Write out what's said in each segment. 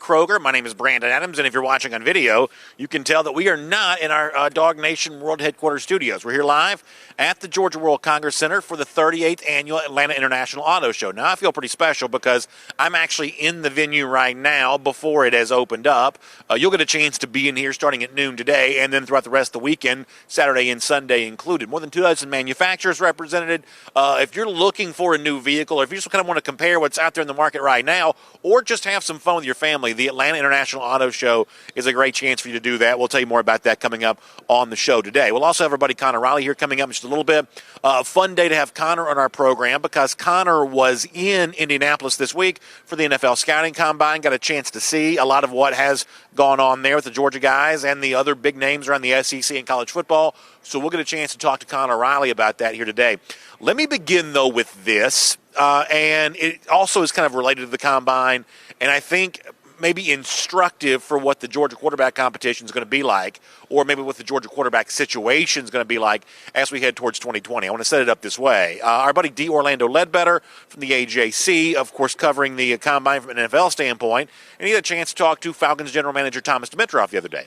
Kroger. My name is Brandon Adams, and if you're watching on video, you can tell that we are not in our DawgNation World Headquarters studios. We're here live at the Georgia World Congress Center for the 38th Annual Atlanta International Auto Show. Now, I feel pretty special because I'm actually in the venue right now before it has opened up. You'll get a chance to be in here starting at noon today, and then throughout the rest of the weekend, Saturday and Sunday included. More than 2 dozen manufacturers represented. If you're looking for a new vehicle, or if you just kind of want to compare what's out there in the market right now, or just have some fun with your family, the Atlanta International Auto Show is a great chance for you to do that. We'll tell you more about that coming up on the show today. We'll also have our buddy Connor Riley here coming up in just a little bit. Fun day to have Connor on our program because Connor was in Indianapolis this week for the NFL Scouting Combine. Got a chance to see a lot of what has gone on there with the Georgia guys and the other big names around the SEC and college football. So we'll get a chance to talk to Connor Riley about that here today. Let me begin, though, with this, and it also is kind of related to the Combine, and I think maybe instructive for what the Georgia quarterback competition is going to be like, or maybe what the Georgia quarterback situation is going to be like as we head towards 2020. I want to set it up this way. Our buddy D. Orlando Ledbetter from the AJC, of course, covering the Combine from an NFL standpoint, and he had a chance to talk to Falcons general manager Thomas Dimitroff the other day.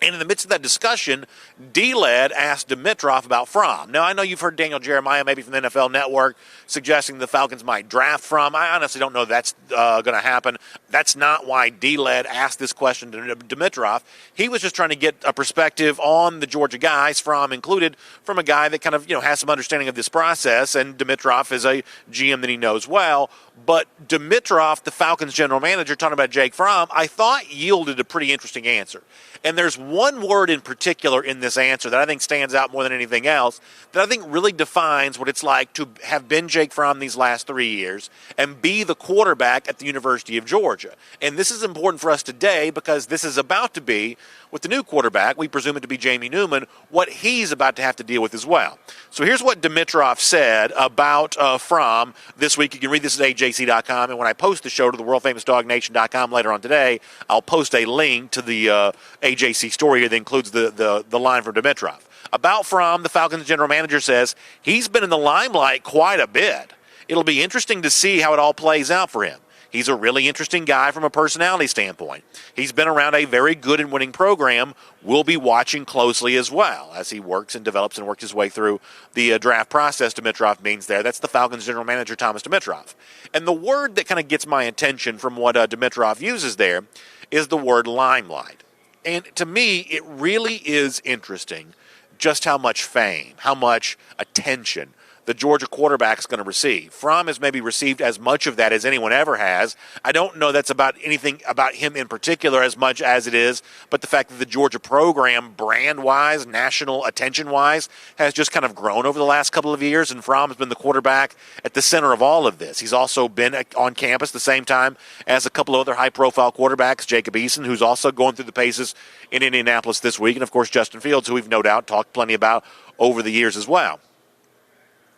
And in the midst of that discussion, D-Led asked Dimitroff about Fromm. Now, I know you've heard Daniel Jeremiah, maybe from the NFL Network, suggesting the Falcons might draft Fromm. I honestly don't know that's going to happen. That's not why D-Led asked this question to Dimitroff. He was just trying to get a perspective on the Georgia guys, Fromm included, from a guy that kind of, has some understanding of this process, and Dimitroff is a GM that he knows well. But Dimitroff, the Falcons general manager, talking about Jake Fromm, I thought yielded a pretty interesting answer. And there's one word in particular in this answer that I think stands out more than anything else that I think really defines what it's like to have been Jake Fromm these last 3 years and be the quarterback at the University of Georgia. And this is important for us today because this is about to be, with the new quarterback, we presume it to be Jamie Newman, what he's about to have to deal with as well. So here's what Dimitroff said about Fromm this week. You can read this at AJC.com, and when I post the show to the world-famous DawgNation.com later on today, I'll post a link to the AJC story here that includes the line from Dimitroff. About Fromm, the Falcons general manager says he's been in the limelight quite a bit. It'll be interesting to see how it all plays out for him. He's a really interesting guy from a personality standpoint. He's been around a very good and winning program. We'll be watching closely as well as he works and develops and works his way through the draft process, Dimitroff means there. That's the Falcons general manager, Thomas Dimitroff. And the word that kind of gets my attention from what Dimitroff uses there is the word limelight. And to me, it really is interesting just how much fame, how much attention the Georgia quarterback is going to receive. Fromm has maybe received as much of that as anyone ever has. I don't know that's about anything about him in particular as much as it is, but the fact that the Georgia program, brand-wise, national attention-wise, has just kind of grown over the last couple of years, and Fromm has been the quarterback at the center of all of this. He's also been on campus the same time as a couple of other high-profile quarterbacks, Jacob Eason, who's also going through the paces in Indianapolis this week, and, of course, Justin Fields, who we've no doubt talked plenty about over the years as well.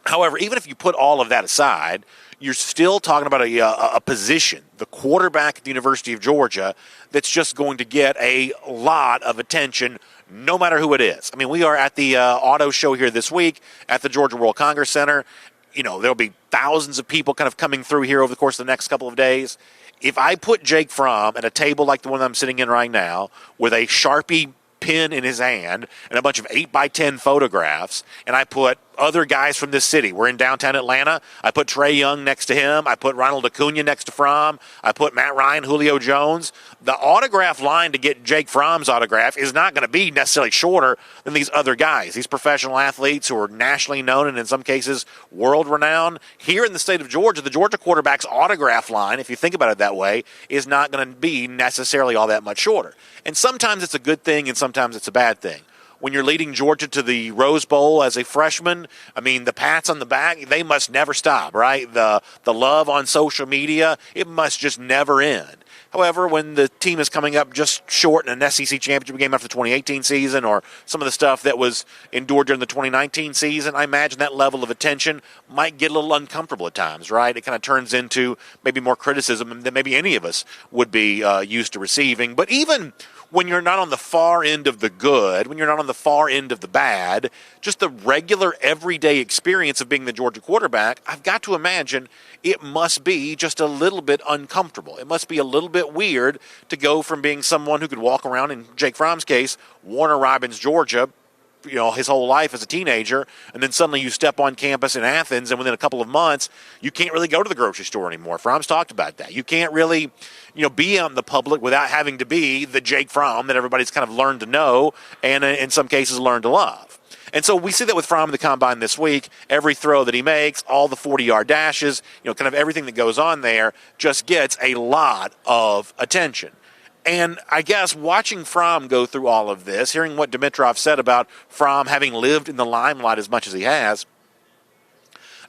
However, even if you put all of that aside, you're still talking about a position, the quarterback at the University of Georgia, that's just going to get a lot of attention no matter who it is. I mean, we are at the auto show here this week at the Georgia World Congress Center. There'll be thousands of people kind of coming through here over the course of the next couple of days. If I put Jake Fromm at a table like the one I'm sitting in right now with a Sharpie pen in his hand and a bunch of 8x10 photographs, and I put other guys from this city. We're in downtown Atlanta. I put Trey Young next to him. I put Ronald Acuna next to Fromm. I put Matt Ryan, Julio Jones. The autograph line to get Jake Fromm's autograph is not going to be necessarily shorter than these other guys, these professional athletes who are nationally known and in some cases world-renowned. Here in the state of Georgia, the Georgia quarterback's autograph line, if you think about it that way, is not going to be necessarily all that much shorter. And sometimes it's a good thing and sometimes it's a bad thing. When you're leading Georgia to the Rose Bowl as a freshman, I mean, the pats on the back, they must never stop, right? The love on social media, it must just never end. However, when the team is coming up just short in an SEC championship game after the 2018 season or some of the stuff that was endured during the 2019 season, I imagine that level of attention might get a little uncomfortable at times, right? It kind of turns into maybe more criticism than maybe any of us would be used to receiving. But even when you're not on the far end of the good, when you're not on the far end of the bad, just the regular everyday experience of being the Georgia quarterback, I've got to imagine it must be just a little bit uncomfortable. It must be a little bit weird to go from being someone who could walk around, in Jake Fromm's case, Warner Robins, Georgia, his whole life as a teenager, and then suddenly you step on campus in Athens, and within a couple of months, you can't really go to the grocery store anymore. Fromm's talked about that. You can't really, be out in the public without having to be the Jake Fromm that everybody's kind of learned to know and in some cases learned to love. And so we see that with Fromm in the combine this week. Every throw that he makes, all the 40-yard dashes, kind of everything that goes on there just gets a lot of attention. And I guess watching Fromm go through all of this, hearing what Dimitrov said about Fromm having lived in the limelight as much as he has,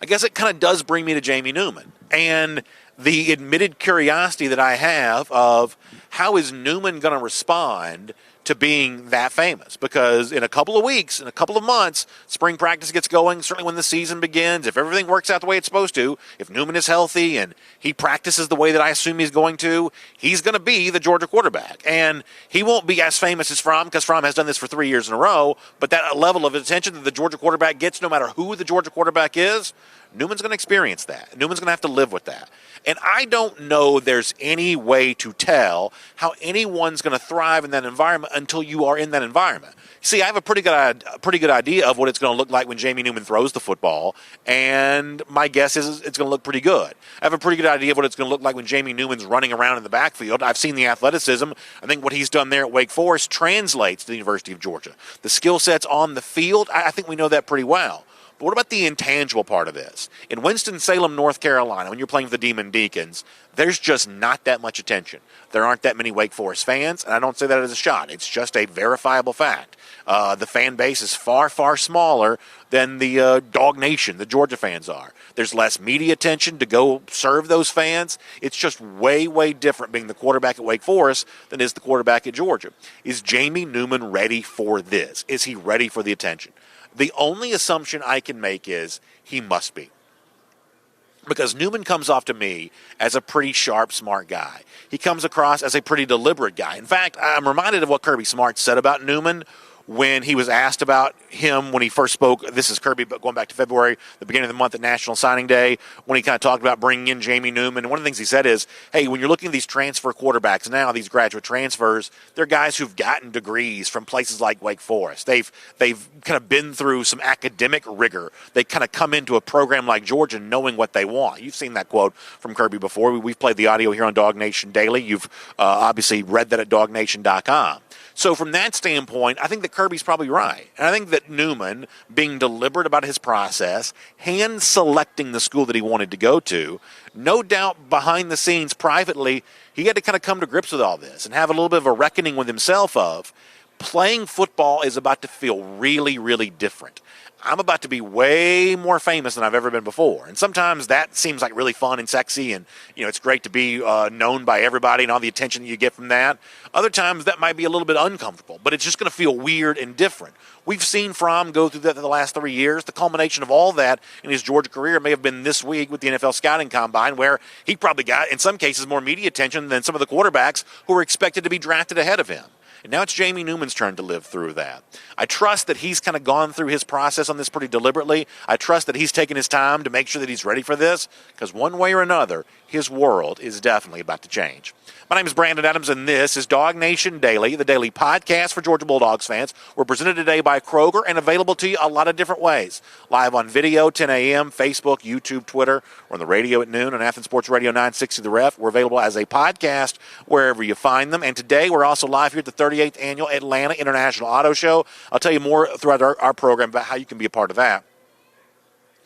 I guess it kind of does bring me to Jamie Newman and the admitted curiosity that I have of how is Newman going to respond to being that famous, because in a couple of weeks, in a couple of months, spring practice gets going, certainly when the season begins, if everything works out the way it's supposed to, if Newman is healthy and he practices the way that I assume he's going to, he's going to be the Georgia quarterback. And he won't be as famous as Fromm, because Fromm has done this for 3 years in a row, but that level of attention that the Georgia quarterback gets, no matter who the Georgia quarterback is, Newman's going to experience that. Newman's going to have to live with that. And I don't know there's any way to tell how anyone's going to thrive in that environment until you are in that environment. See, I have a pretty good idea of what it's going to look like when Jamie Newman throws the football, and my guess is it's going to look pretty good. I have a pretty good idea of what it's going to look like when Jamie Newman's running around in the backfield. I've seen the athleticism. I think what he's done there at Wake Forest translates to the University of Georgia. The skill sets on the field, I think we know that pretty well. But what about the intangible part of this? In Winston-Salem, North Carolina, when you're playing for the Demon Deacons, there's just not that much attention. There aren't that many Wake Forest fans, and I don't say that as a shot. It's just a verifiable fact. The fan base is far, far smaller than the DawgNation, the Georgia fans are. There's less media attention to go serve those fans. It's just way, way different being the quarterback at Wake Forest than is the quarterback at Georgia. Is Jamie Newman ready for this? Is he ready for the attention? The only assumption I can make is he must be. Because Newman comes off to me as a pretty sharp, smart guy. He comes across as a pretty deliberate guy. In fact, I'm reminded of what Kirby Smart said about Newman when he was asked about him when he first spoke. This is Kirby, but going back to February, the beginning of the month at National Signing Day, when he kind of talked about bringing in Jamie Newman. And one of the things he said is, hey, when you're looking at these transfer quarterbacks now, these graduate transfers, they're guys who've gotten degrees from places like Wake Forest. They've kind of been through some academic rigor. They kind of come into a program like Georgia knowing what they want. You've seen that quote from Kirby before. We've played the audio here on DawgNation Daily. You've obviously read that at DawgNation.com. So from that standpoint, I think that Kirby's probably right. And I think that Newman, being deliberate about his process, hand-selecting the school that he wanted to go to, no doubt behind the scenes privately, he had to kind of come to grips with all this and have a little bit of a reckoning with himself of playing football is about to feel really, really different. I'm about to be way more famous than I've ever been before. And sometimes that seems like really fun and sexy, and it's great to be known by everybody and all the attention that you get from that. Other times that might be a little bit uncomfortable, but it's just going to feel weird and different. We've seen Fromm go through that in the last 3 years. The culmination of all that in his Georgia career may have been this week with the NFL Scouting Combine, where he probably got, in some cases, more media attention than some of the quarterbacks who were expected to be drafted ahead of him. And now it's Jamie Newman's turn to live through that. I trust that he's kind of gone through his process on this pretty deliberately. I trust that he's taken his time to make sure that he's ready for this, because one way or another, his world is definitely about to change. My name is Brandon Adams, and this is DawgNation Daily, the daily podcast for Georgia Bulldogs fans. We're presented today by Kroger and available to you a lot of different ways. Live on video, 10 a.m., Facebook, YouTube, Twitter, or on the radio at noon on Athens Sports Radio 960 The Ref. We're available as a podcast wherever you find them. And today we're also live here at the 38th Annual Atlanta International Auto Show. I'll tell you more throughout our program about how you can be a part of that.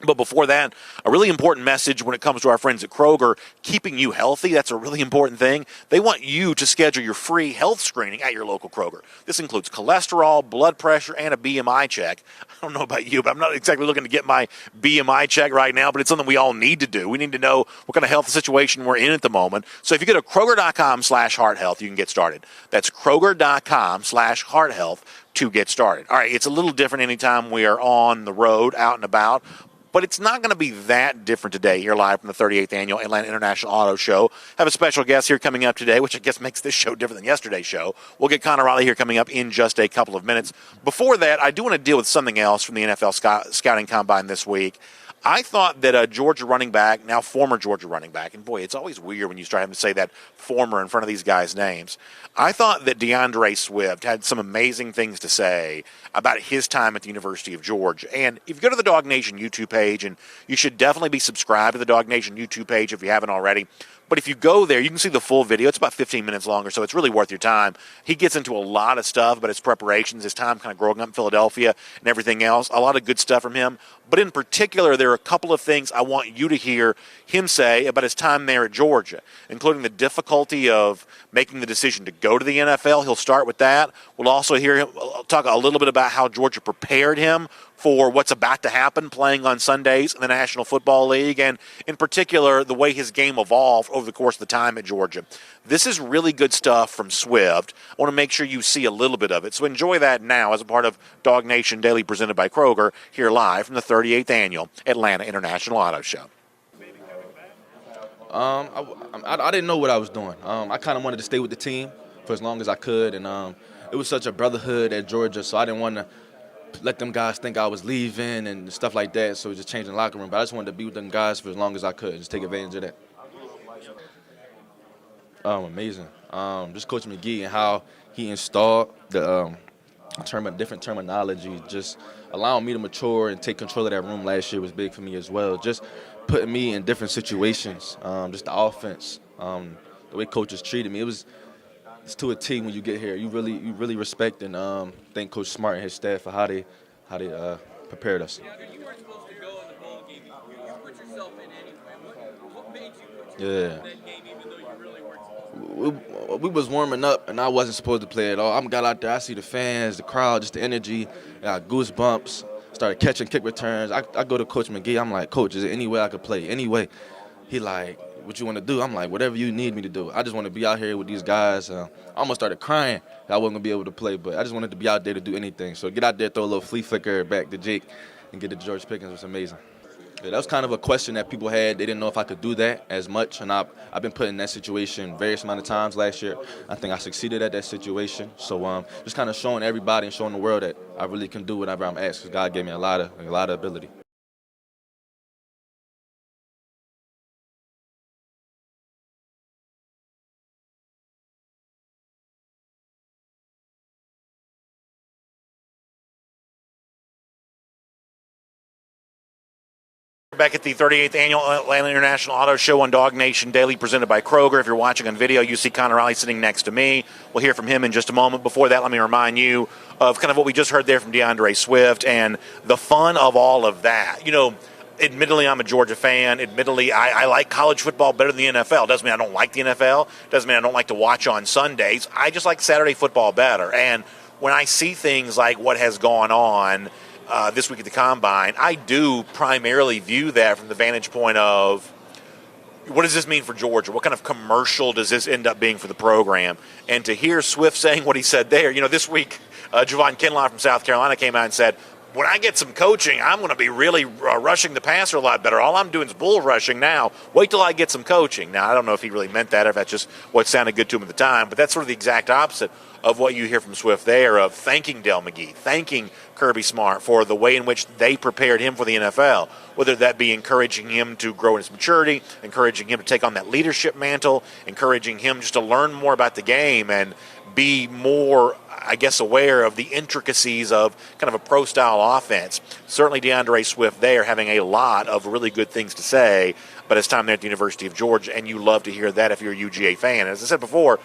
But before that, a really important message when it comes to our friends at Kroger, keeping you healthy. That's a really important thing. They want you to schedule your free health screening at your local Kroger. This includes cholesterol, blood pressure, and a BMI check. I don't know about you, but I'm not exactly looking to get my BMI check right now, but it's something we all need to do. We need to know what kind of health situation we're in at the moment. So if you go to Kroger.com/hearthealth, you can get started. That's Kroger.com/hearthealth to get started. All right, it's a little different anytime we are on the road, out and about. but it's not going to be that different today here live from the 38th Annual Atlanta International Auto Show. Have a special guest here coming up today, which I guess makes this show different than yesterday's show. We'll get Connor Riley here coming up in just a couple of minutes. Before that, I do want to deal with something else from the NFL Scouting Combine this week. I thought that a Georgia running back, now former Georgia running back, and boy, it's always weird when you start having to say that former in front of these guys' names. I thought that DeAndre Swift had some amazing things to say about his time at the University of Georgia. And if you go to the DawgNation YouTube page, and you should definitely be subscribed to the DawgNation YouTube page if you haven't already, but if you go there, you can see the full video. It's about 15 minutes longer, so it's really worth your time. He gets into a lot of stuff about his preparations, his time kind of growing up in Philadelphia and everything else. A lot of good stuff from him. But in particular, there are a couple of things I want you to hear him say about his time there at Georgia, including the difficulty of making the decision to go to the NFL. He'll start with that. We'll also hear him talk a little bit about how Georgia prepared him for what's about to happen playing on Sundays in the National Football League, and in particular, the way his game evolved over the course of the time at Georgia. This is really good stuff from Swift. I want to make sure you see a little bit of it. So enjoy that now as a part of DawgNation Daily presented by Kroger, here live from the 38th Annual Atlanta International Auto Show. I didn't know what I was doing. I kind of wanted to stay with the team for as long as I could, and it was such a brotherhood at Georgia, so I didn't want to let them guys think I was leaving and stuff like that, so just changing the locker room. But I just wanted to be with them guys for as long as I could, just take advantage of that. Amazing. Just Coach McGee and how he installed the different terminology, just allowing me to mature and take control of that room last year was big for me as well. Just putting me in different situations, just the offense, the way coaches treated me. It's to a team when you get here. You really respect and thank Coach Smart and his staff for how they prepared us. You weren't supposed to go in the bowl game. You put yourself in anyway. What made you put yourself in that game even though you really weren't supposed to? We was warming up and I wasn't supposed to play at all. I got out there, I see the fans, the crowd, just the energy, I got goosebumps. Started catching kick returns. I go to Coach McGee. I'm like, Coach, is there any way I could play? Any way? He like, what you want to do? I'm like, whatever you need me to do. I just want to be out here with these guys. I almost started crying that I wasn't going to be able to play, but I just wanted to be out there to do anything. So get out there, throw a little flea flicker back to Jake, and get it to George Pickens was amazing. Yeah, that was kind of a question that people had. They didn't know if I could do that as much, and I've been put in that situation various amount of times last year. I think I succeeded at that situation. So just kind of showing everybody and showing the world that I really can do whatever I'm asked because God gave me a lot of ability. Back at the 38th Annual Atlanta International Auto Show on DawgNation Daily presented by Kroger. If you're watching on video, you see Connor Riley sitting next to me. We'll hear from him in just a moment. Before that, let me remind you of kind of what we just heard there from DeAndre Swift and the fun of all of that. You know, admittedly, I'm a Georgia fan. Admittedly, I like college football better than the NFL. Doesn't mean I don't like the NFL. Doesn't mean I don't like to watch on Sundays. I just like Saturday football better. And when I see things like what has gone on this week at the Combine, I do primarily view that from the vantage point of what does this mean for Georgia? What kind of commercial does this end up being for the program? And to hear Swift saying what he said there, you know, this week, Javon Kinlaw from South Carolina came out and said, when I get some coaching, I'm going to be really rushing the passer a lot better. All I'm doing is bull rushing now. Wait till I get some coaching. Now, I don't know if he really meant that or if that's just what sounded good to him at the time, but that's sort of the exact opposite of what you hear from Swift there, of thanking Dell McGee, thanking Kirby Smart for the way in which they prepared him for the NFL, whether that be encouraging him to grow in his maturity, encouraging him to take on that leadership mantle, encouraging him just to learn more about the game and be more, I guess, aware of the intricacies of kind of a pro-style offense. Certainly DeAndre Swift there having a lot of really good things to say, but his time there at the University of Georgia, and you love to hear that if you're a UGA fan. As I said before,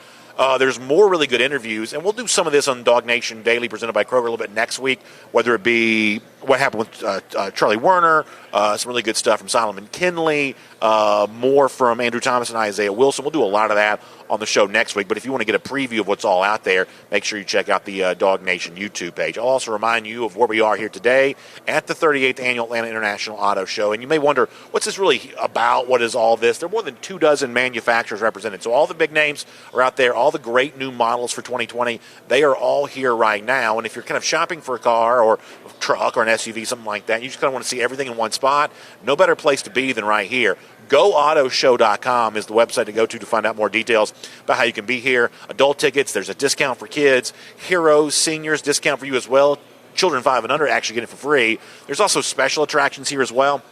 there's more really good interviews, and we'll do some of this on DawgNation Daily presented by Kroger a little bit next week, whether it be what happened with Charlie Werner, some really good stuff from Solomon Kinley, more from Andrew Thomas and Isaiah Wilson. We'll do a lot of that on the show next week, but if you want to get a preview of what's all out there, make sure you check out the DawgNation YouTube page. I'll also remind you of where we are here today at the 38th Annual Atlanta International Auto Show, and you may wonder, what's this really about? What is all this? There are more than 24 manufacturers represented, so all the big names are out there, all the great new models for 2020, they are all here right now, and if you're kind of shopping for a car or a truck or an SUV, something like that. You just kind of want to see everything in one spot. No better place to be than right here. GoAutoShow.com is the website to go to find out more details about how you can be here. Adult tickets, there's a discount for kids. Heroes, seniors, discount for you as well. Children 5 and under actually get it for free. There's also special attractions here as well.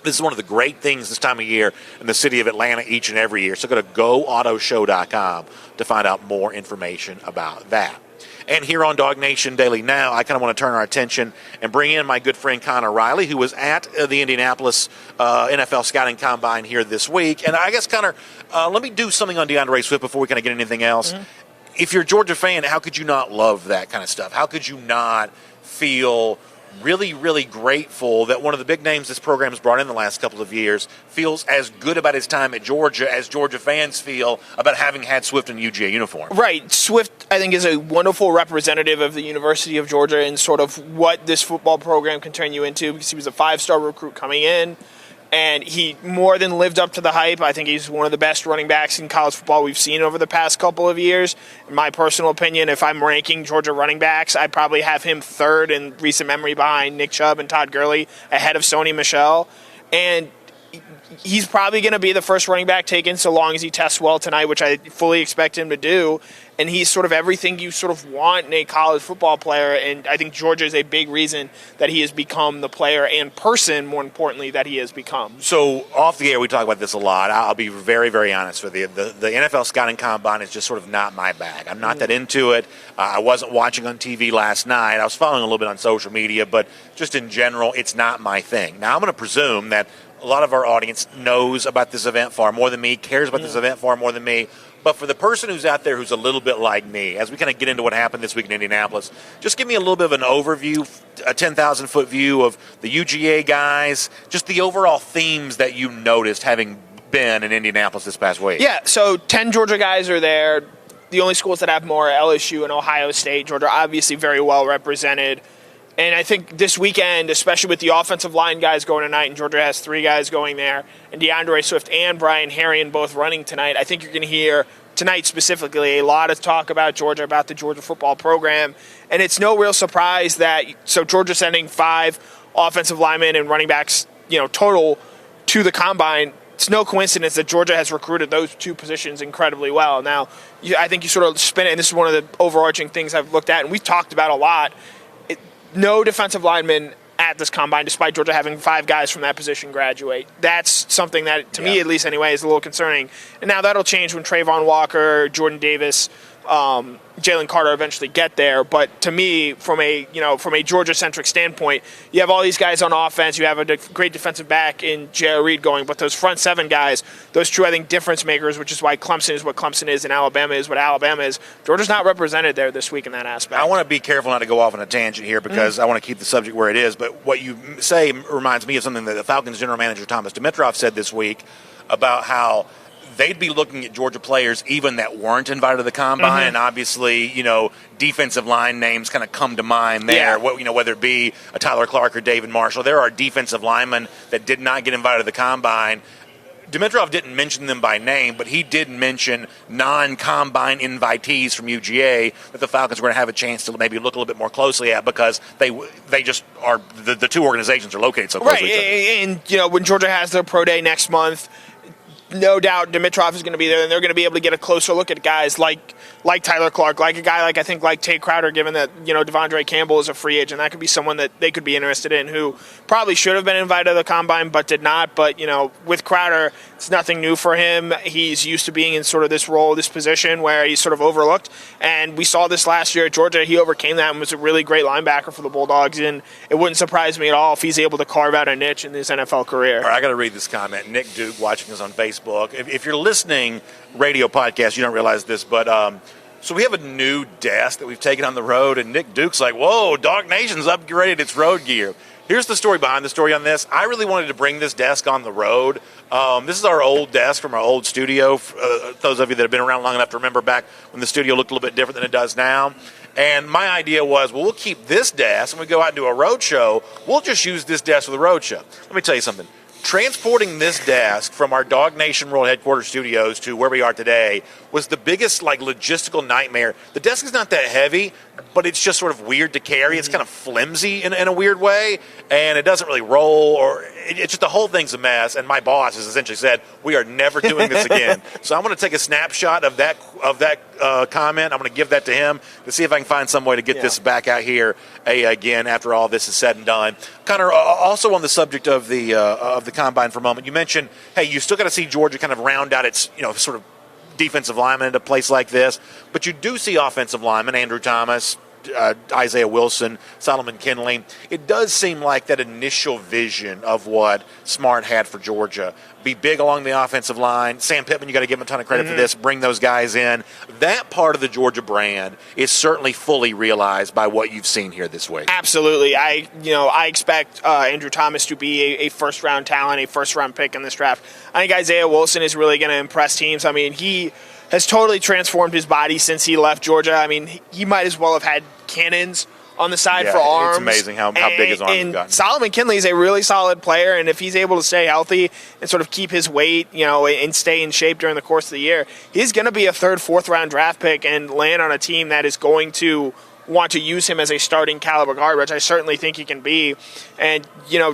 This is one of the great things this time of year in the city of Atlanta each and every year. So go to GoAutoShow.com to find out more information about that. And here on DawgNation Daily now, I kind of want to turn our attention and bring in my good friend Connor Riley, who was at the Indianapolis NFL Scouting Combine here this week. And I guess, Connor, let me do something on DeAndre Swift before we kind of get anything else. Mm-hmm. If you're a Georgia fan, how could you not love that kind of stuff? How could you not feel really, really grateful that one of the big names this program has brought in the last couple of years feels as good about his time at Georgia as Georgia fans feel about having had Swift in UGA uniform? Right. Swift, I think, is a wonderful representative of the University of Georgia and sort of what this football program can turn you into, because he was a 5-star recruit coming in, and he more than lived up to the hype. I think he's one of the best running backs in college football we've seen over the past couple of years. In my personal opinion, if I'm ranking Georgia running backs, I'd probably have him third in recent memory behind Nick Chubb and Todd Gurley, ahead of Sony Michel. And he's probably going to be the first running back taken so long as he tests well tonight, which I fully expect him to do. And he's sort of everything you sort of want in a college football player. And I think Georgia is a big reason that he has become the player and person, more importantly, that he has become. So off the air, we talk about this a lot. I'll be very, very honest with you. The NFL Scouting Combine is just sort of not my bag. I'm not that into it. I wasn't watching on TV last night. I was following a little bit on social media, but just in general, it's not my thing. Now, I'm going to presume that a lot of our audience knows about this event far more than me, cares about this event far more than me. But for the person who's out there who's a little bit like me, as we kind of get into what happened this week in Indianapolis, just give me a little bit of an overview, a 10,000-foot view of the UGA guys, just the overall themes that you noticed having been in Indianapolis this past week. Yeah, so 10 Georgia guys are there. The only schools that have more are LSU and Ohio State. Georgia obviously very well represented. And I think this weekend, especially with the offensive line guys going tonight, and Georgia has 3 guys going there, and DeAndre Swift and Brian Herrien both running tonight, I think you're going to hear tonight specifically a lot of talk about Georgia, about the Georgia football program. And it's no real surprise that, so Georgia sending 5 offensive linemen and running backs, total to the combine. It's no coincidence that Georgia has recruited those 2 positions incredibly well. Now, I think you sort of spin it, and this is one of the overarching things I've looked at, and we've talked about a lot. No defensive linemen at this combine, despite Georgia having 5 guys from that position graduate. That's something that, to me at least anyway, is a little concerning. And now that'll change when Trayvon Walker, Jordan Davis, Jalen Carter eventually get there. But to me, from a Georgia-centric standpoint, you have all these guys on offense. You have a great defensive back in J.O. Reed going. But those front 7 guys, those true, I think, difference makers, which is why Clemson is what Clemson is and Alabama is what Alabama is. Georgia's not represented there this week in that aspect. I want to be careful not to go off on a tangent here because I want to keep the subject where it is. But what you say reminds me of something that the Falcons general manager Thomas Dimitroff said this week about how they'd be looking at Georgia players even that weren't invited to the combine, and obviously, defensive line names kind of come to mind there. Yeah. Whether it be a Tyler Clark or David Marshall, there are defensive linemen that did not get invited to the combine. Dimitroff didn't mention them by name, but he did mention non-combine invitees from UGA that the Falcons were going to have a chance to maybe look a little bit more closely at because they just are the 2 organizations are located so close to each other. And when Georgia has their pro day next month, no doubt Dimitroff is going to be there, and they're going to be able to get a closer look at guys like Tyler Clark, like a guy like Tate Crowder, given that Devondre Campbell is a free agent. That could be someone that they could be interested in who probably should have been invited to the combine but did not. But with Crowder, it's nothing new for him. He's used to being in sort of this role, this position where he's sort of overlooked. And we saw this last year at Georgia. He overcame that and was a really great linebacker for the Bulldogs. And it wouldn't surprise me at all if he's able to carve out a niche in his NFL career. All right, I got to read this comment. Nick Duke watching us on Facebook. If you're listening, radio podcast, you don't realize this, but so we have a new desk that we've taken on the road, and Nick Duke's like, whoa, DawgNation's upgraded its road gear. Here's the story behind the story on this. I really wanted to bring this desk on the road. This is our old desk from our old studio. Those of you that have been around long enough to remember back when the studio looked a little bit different than it does now. And my idea was, we'll keep this desk, and we go out and do a road show. We'll just use this desk for the road show. Let me tell you something. Transporting this desk from our DawgNation World Headquarters studios to where we are today was the biggest logistical nightmare. The desk is not that heavy, but it's just sort of weird to carry. It's kind of flimsy in a weird way, and it doesn't really roll, or it's just the whole thing's a mess. And my boss has essentially said, we are never doing this again. So I'm going to take a snapshot of that comment. I'm going to give that to him to see if I can find some way to get this back out here again after all this is said and done. Connor, also on the subject of the combine for a moment, you mentioned, hey, you still got to see Georgia kind of round out its sort of defensive linemen in a place like this, but you do see offensive linemen, Andrew Thomas, Isaiah Wilson, Solomon Kinley. It does seem like that initial vision of what Smart had for Georgia. Be big along the offensive line. Sam Pittman, you got to give him a ton of credit for this. Bring those guys in. That part of the Georgia brand is certainly fully realized by what you've seen here this week. Absolutely. I expect Andrew Thomas to be a first-round talent, a first-round pick in this draft. I think Isaiah Wilson is really going to impress teams. I mean, he has totally transformed his body since he left Georgia. I mean, he might as well have had cannons on the side for arms. It's amazing how big his arms have gotten. Solomon Kinley is a really solid player, and if he's able to stay healthy and sort of keep his weight, and stay in shape during the course of the year, he's going to be a third, fourth-round draft pick and land on a team that is going to want to use him as a starting caliber guard, which I certainly think he can be. And,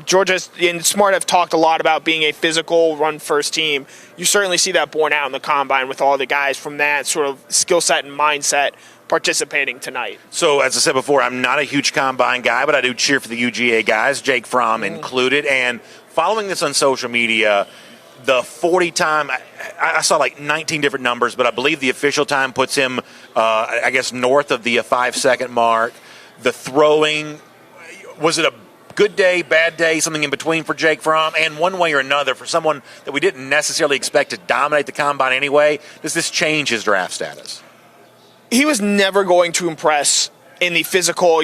Georgia and Smart have talked a lot about being a physical run-first team. You certainly see that borne out in the combine with all the guys from that sort of skill set and mindset participating tonight. So, as I said before, I'm not a huge combine guy, but I do cheer for the UGA guys, Jake Fromm included. And following this on social media, the 40 time, I saw 19 different numbers, but I believe the official time puts him, north of the 5-second mark. The throwing, was it a good day, bad day, something in between for Jake Fromm? And one way or another, for someone that we didn't necessarily expect to dominate the combine anyway, does this change his draft status? He was never going to impress in the physical,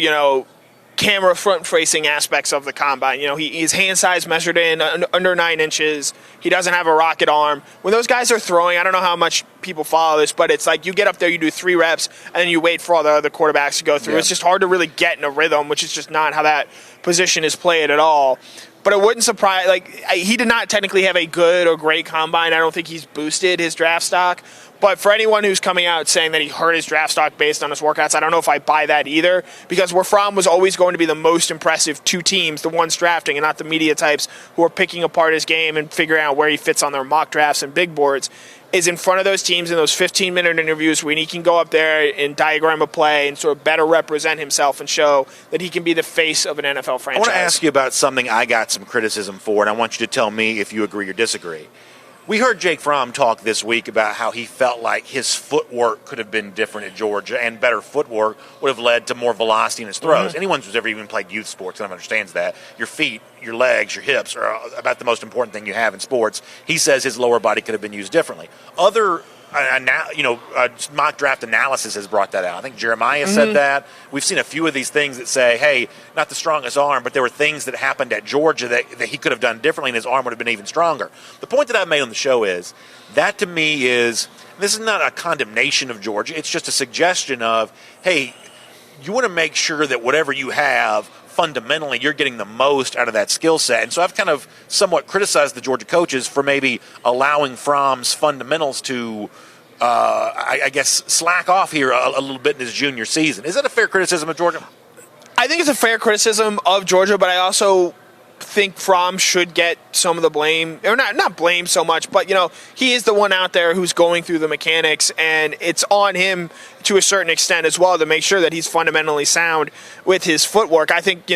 camera front-facing aspects of the combine. His hand size measured in under 9 inches. He doesn't have a rocket arm. When those guys are throwing, I don't know how much people follow this, but it's like you get up there, you do 3 reps, and then you wait for all the other quarterbacks to go through. Yeah. It's just hard to really get in a rhythm, which is just not how that position is played at all. But it wouldn't surprise, he did not technically have a good or great combine. I don't think he's boosted his draft stock. But for anyone who's coming out saying that he hurt his draft stock based on his workouts, I don't know if I buy that either, because where Fromm was always going to be the most impressive to teams, the ones drafting and not the media types who are picking apart his game and figuring out where he fits on their mock drafts and big boards, is in front of those teams in those 15-minute interviews when he can go up there and diagram a play and sort of better represent himself and show that he can be the face of an NFL franchise. I want to ask you about something I got some criticism for, and I want you to tell me if you agree or disagree. We heard Jake Fromm talk this week about how he felt like his footwork could have been different at Georgia, and better footwork would have led to more velocity in his throws. Anyone who's ever even played youth sports kind of understands that. Your feet, your legs, your hips are about the most important thing you have in sports. He says his lower body could have been used differently. Other mock draft analysis has brought that out. I think Jeremiah said that. We've seen a few of these things that say, hey, not the strongest arm, but there were things that happened at Georgia that he could have done differently, and his arm would have been even stronger. The point that I've made on the show is, that to me is, this is not a condemnation of Georgia. It's just a suggestion of, hey, you want to make sure that whatever you have, fundamentally, you're getting the most out of that skill set. And so I've kind of somewhat criticized the Georgia coaches for maybe allowing Fromm's fundamentals to, slack off here a little bit in his junior season. Is that a fair criticism of Georgia? I think it's a fair criticism of Georgia, but I also think Fromm should get some of the blame, or not blame so much, but he is the one out there who's going through the mechanics, and it's on him to a certain extent as well to make sure that he's fundamentally sound with his footwork. I think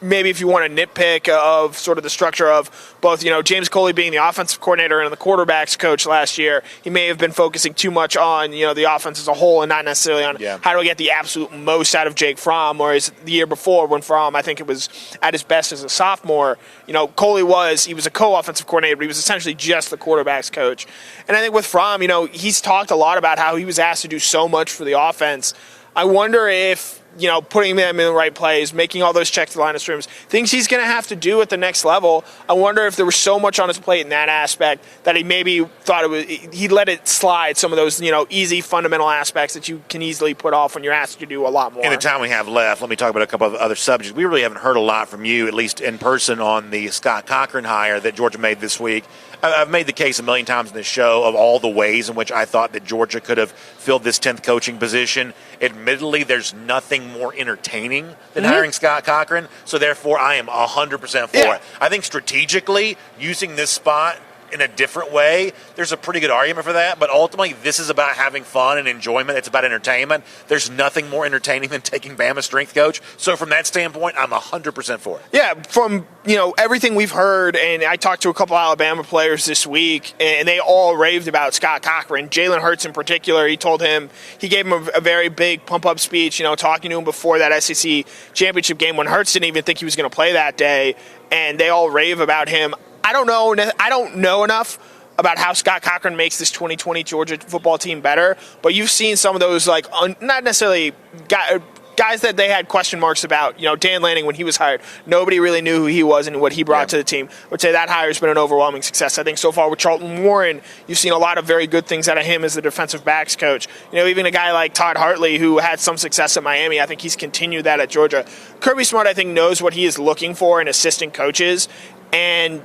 maybe if you want to nitpick of sort of the structure of both, James Coley being the offensive coordinator and the quarterbacks coach last year, he may have been focusing too much on, the offense as a whole and not necessarily on how do we get the absolute most out of Jake Fromm, whereas the year before when Fromm, I think it was at his best as a sophomore, Coley was a co-offensive coordinator, but he was essentially just the quarterbacks coach. And I think with Fromm, he's talked a lot about how he was asked to do so much for the offense. I wonder if putting them in the right plays, making all those checks to the line of scrimmage, things he's going to have to do at the next level. I wonder if there was so much on his plate in that aspect that he maybe thought he let it slide, some of those, easy fundamental aspects that you can easily put off when you're asked to do a lot more. In the time we have left, let me talk about a couple of other subjects. We really haven't heard a lot from you, at least in person, on the Scott Cochran hire that Georgia made this week. I've made the case a million times in this show of all the ways in which I thought that Georgia could have filled this 10th coaching position. Admittedly, there's nothing more entertaining than hiring Scott Cochran, so therefore I am 100% for it. I think strategically, using this spot in a different way, there's a pretty good argument for that, but ultimately this is about having fun and enjoyment. It's about entertainment. There's nothing more entertaining than taking Bama's strength coach. So from that standpoint, I'm 100% for it. Yeah, from everything we've heard, and I talked to a couple Alabama players this week, and they all raved about Scott Cochran. Jalen Hurts in particular, he gave him a very big pump-up speech, talking to him before that SEC championship game when Hurts didn't even think he was going to play that day, and they all rave about him. I don't know enough about how Scott Cochran makes this 2020 Georgia football team better, but you've seen some of those, not necessarily guys that they had question marks about. Dan Lanning, when he was hired, nobody really knew who he was and what he brought to the team. I would say that hire's been an overwhelming success. I think so far with Charlton Warren, you've seen a lot of very good things out of him as the defensive backs coach. Even a guy like Todd Hartley, who had some success at Miami, I think he's continued that at Georgia. Kirby Smart, I think, knows what he is looking for in assistant coaches. And,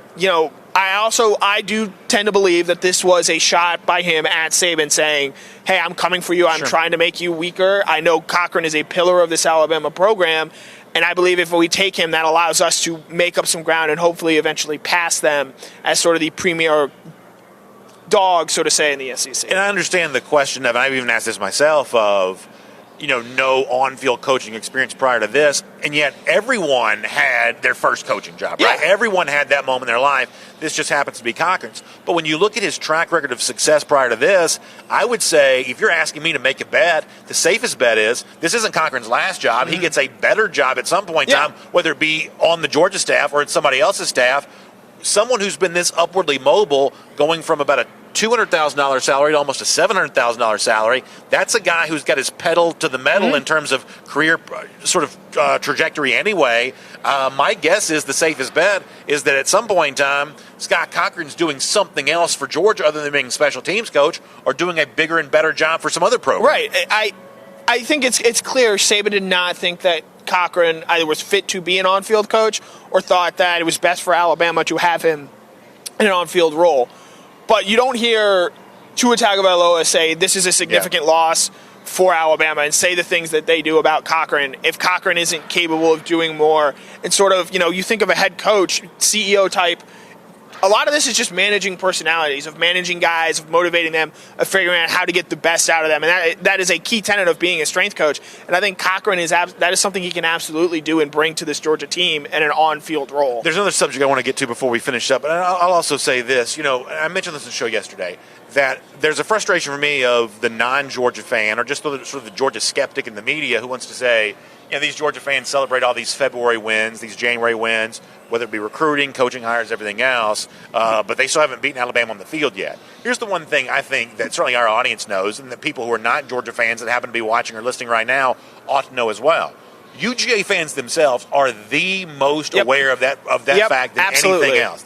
I do tend to believe that this was a shot by him at Saban saying, hey, I'm coming for you. I'm trying to make you weaker. I know Cochran is a pillar of this Alabama program. And I believe if we take him, that allows us to make up some ground and hopefully eventually pass them as sort of the premier dog, so to say, in the SEC. And I understand the question of, and I've even asked this myself, of, no on-field coaching experience prior to this, and yet everyone had their first coaching job, right? Yeah. Everyone had that moment in their life. This just happens to be Cochran's. But when you look at his track record of success prior to this, I would say, if you're asking me to make a bet, the safest bet is this isn't Cochran's last job. He gets a better job at some point in time, whether it be on the Georgia staff or at somebody else's staff. Someone who's been this upwardly mobile, going from about a $200,000 salary to almost a $700,000 salary, that's a guy who's got his pedal to the metal in terms of career trajectory anyway. My guess is the safest bet is that at some point in time, Scott Cochran's doing something else for Georgia other than being special teams coach or doing a bigger and better job for some other program. Right. I think it's clear Saban did not think that Cochran either was fit to be an on-field coach or thought that it was best for Alabama to have him in an on-field role. But you don't hear Tua Tagovailoa say this is a significant loss for Alabama and say the things that they do about Cochran if Cochran isn't capable of doing more. And sort of, you think of a head coach, CEO type, a lot of this is just managing personalities, of managing guys, of motivating them, of figuring out how to get the best out of them. And that is a key tenet of being a strength coach. And I think Cochran that is something he can absolutely do and bring to this Georgia team in an on-field role. There's another subject I want to get to before we finish up. And I'll also say this. I mentioned this on the show yesterday, that there's a frustration for me of the non-Georgia fan or just sort of the Georgia skeptic in the media who wants to say, these Georgia fans celebrate all these February wins, these January wins, whether it be recruiting, coaching hires, everything else, but they still haven't beaten Alabama on the field yet. Here's the one thing I think that certainly our audience knows, and the people who are not Georgia fans that happen to be watching or listening right now ought to know as well. UGA fans themselves are the most aware of that fact than anything else.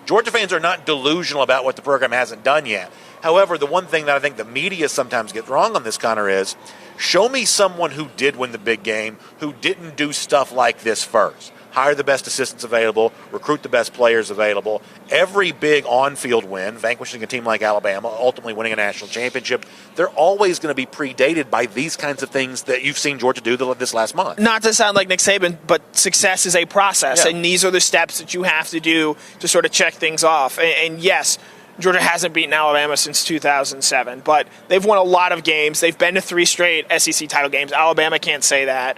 Georgia fans are not delusional about what the program hasn't done yet. However, the one thing that I think the media sometimes gets wrong on this, Connor, is show me someone who did win the big game, who didn't do stuff like this first. Hire the best assistants available, recruit the best players available. Every big on-field win, vanquishing a team like Alabama, ultimately winning a national championship, they're always going to be predated by these kinds of things that you've seen Georgia do this last month. Not to sound like Nick Saban, but success is a process, and these are the steps that you have to do to sort of check things off. And yes, Georgia hasn't beaten Alabama since 2007, but they've won a lot of games. They've been to 3 straight SEC title games. Alabama can't say that.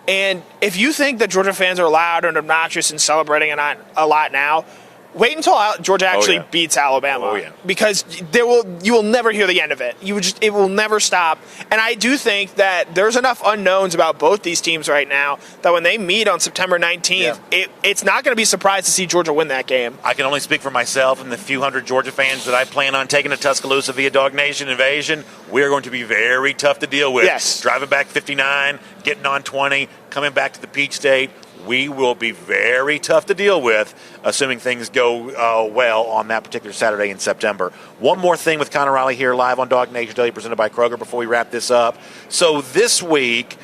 And if you think that Georgia fans are loud and obnoxious and celebrating a lot now, Wait until Georgia actually beats Alabama. Oh, yeah. Because you will never hear the end of it. It will never stop. And I do think that there's enough unknowns about both these teams right now that when they meet on September 19th, it's not going to be surprised to see Georgia win that game. I can only speak for myself and the few hundred Georgia fans that I plan on taking to Tuscaloosa via DawgNation Invasion. We are going to be very tough to deal with. Yes. Driving back 59, getting on 20, coming back to the Peach State. We will be very tough to deal with, assuming things go well on that particular Saturday in September. One more thing with Connor Riley here live on DawgNation Daily presented by Kroger before we wrap this up. So this week,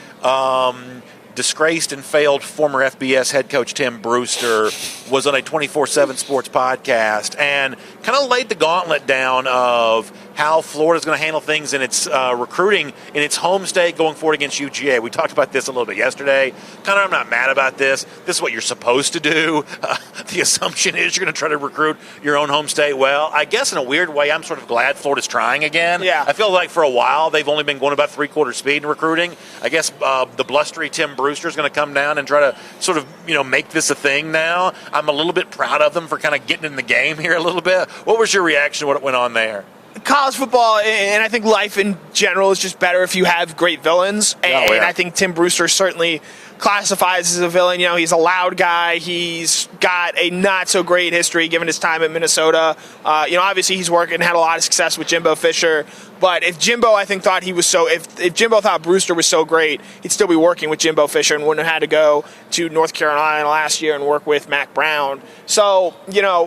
disgraced and failed former FBS head coach Tim Brewster was on a 24/7 Sports podcast and kind of laid the gauntlet down of how Florida's going to handle things in its recruiting in its home state going forward against UGA. We talked about this a little bit yesterday. Connor, I'm not mad about this. This is what you're supposed to do. The assumption is you're going to try to recruit your own home state well. I guess in a weird way, I'm sort of glad Florida's trying again. Yeah. I feel like for a while they've only been going about three-quarter speed in recruiting. I guess the blustery Tim Brewster is going to come down and try to sort of make this a thing now. I'm a little bit proud of them for kind of getting in the game here a little bit. What was your reaction to what went on there? College football, and I think life in general, is just better if you have great villains. And I think Tim Brewster certainly classifies as a villain. He's a loud guy. He's got a not-so-great history given his time at Minnesota. Obviously he's working, had a lot of success with Jimbo Fisher. But if Jimbo, I think, thought he was if Jimbo thought Brewster was so great, he'd still be working with Jimbo Fisher and wouldn't have had to go to North Carolina last year and work with Mac Brown. So,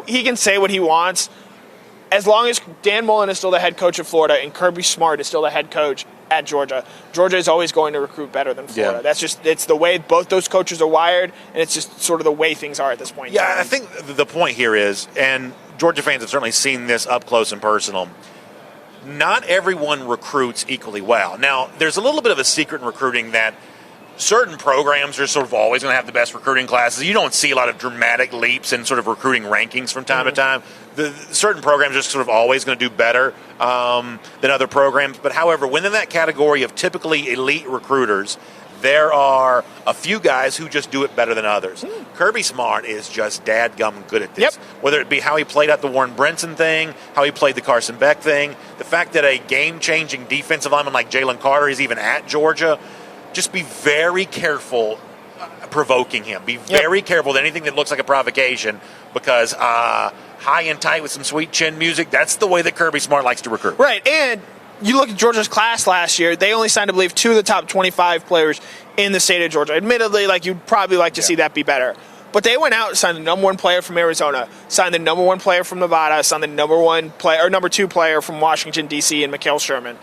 he can say what he wants. As long as Dan Mullen is still the head coach of Florida and Kirby Smart is still the head coach at Georgia, Georgia is always going to recruit better than Florida. Yeah. That's it's the way both those coaches are wired, and it's just sort of the way things are at this point. Yeah, I think the point here is, and Georgia fans have certainly seen this up close and personal, not everyone recruits equally well. Now, there's a little bit of a secret in recruiting that certain programs are sort of always going to have the best recruiting classes. You don't see a lot of dramatic leaps in sort of recruiting rankings from time to time. Certain programs are sort of always going to do better than other programs. But however, within that category of typically elite recruiters, there are a few guys who just do it better than others. Kirby Smart is just dadgum good at this. Yep. Whether it be how he played out the Warren Brinson thing, how he played the Carson Beck thing, the fact that a game-changing defensive lineman like Jalen Carter is even at Georgia. Just be very careful provoking him. Be very careful with anything that looks like a provocation because high and tight with some sweet chin music, that's the way that Kirby Smart likes to recruit. Right, and you look at Georgia's class last year, they only signed, I believe, 2 of the top 25 players in the state of Georgia. Admittedly, you'd probably like to see that be better. But they went out and signed the number 1 player from Arizona, signed the number 1 player from Nevada, signed the number 2 player from Washington, D.C. and Mikael Sherman.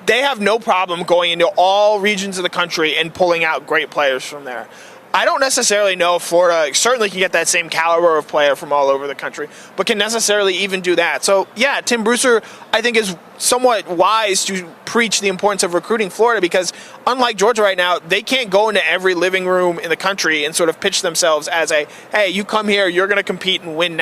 They have no problem going into all regions of the country and pulling out great players from there. I don't necessarily know if Florida certainly can get that same caliber of player from all over the country, but can necessarily even do that. So, yeah, Tim Brewster, I think, is somewhat wise to preach the importance of recruiting Florida because, unlike Georgia right now, they can't go into every living room in the country and sort of pitch themselves as hey, you come here, you're going to compete and win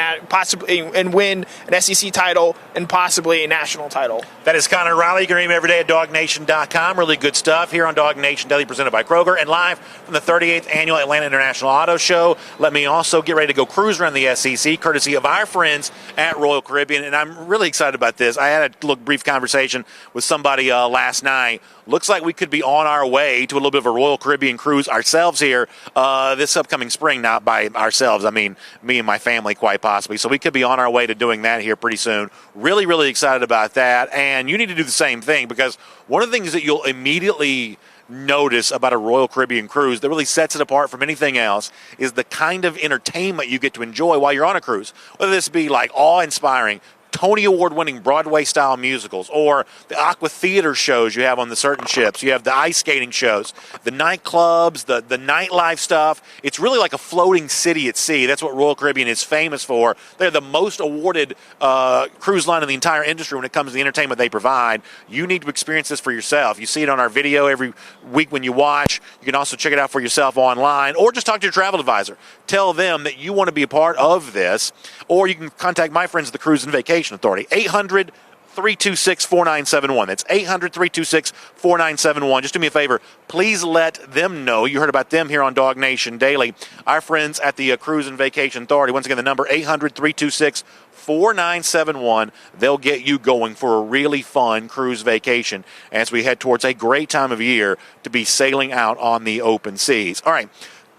win an SEC title and possibly a national title. That is Connor Riley. You can read him every day at DawgNation.com. Really good stuff here on DawgNation Daily presented by Kroger and live from the 38th Annual Atlanta International Auto Show. Let me also get ready to go cruise around the SEC, courtesy of our friends at Royal Caribbean, and I'm really excited about this. I had a brief conversation with somebody last night. Looks like we could be on our way to a little bit of a Royal Caribbean cruise ourselves here this upcoming spring. Not by ourselves, I mean me and my family quite possibly. So we could be on our way to doing that here pretty soon. Really, really excited about that. And you need to do the same thing because one of the things that you'll immediately notice about a Royal Caribbean cruise that really sets it apart from anything else is the kind of entertainment you get to enjoy while you're on a cruise. Whether this be awe-inspiring, Tony Award-winning Broadway-style musicals, or the aqua theater shows you have on the certain ships. You have the ice skating shows, the nightclubs, the nightlife stuff. It's really like a floating city at sea. That's what Royal Caribbean is famous for. They're the most awarded cruise line in the entire industry when it comes to the entertainment they provide. You need to experience this for yourself. You see it on our video every week when you watch. You can also check it out for yourself online, or just talk to your travel advisor. Tell them that you want to be a part of this, or you can contact my friends at the Cruise and Vacation Authority, 800-326-4971. That's 800-326-4971. Just do me a favor. Please let them know. You heard about them here on DawgNation Daily. Our friends at the Cruise and Vacation Authority. Once again, the number 800-326-4971. They'll get you going for a really fun cruise vacation as we head towards a great time of year to be sailing out on the open seas. All right.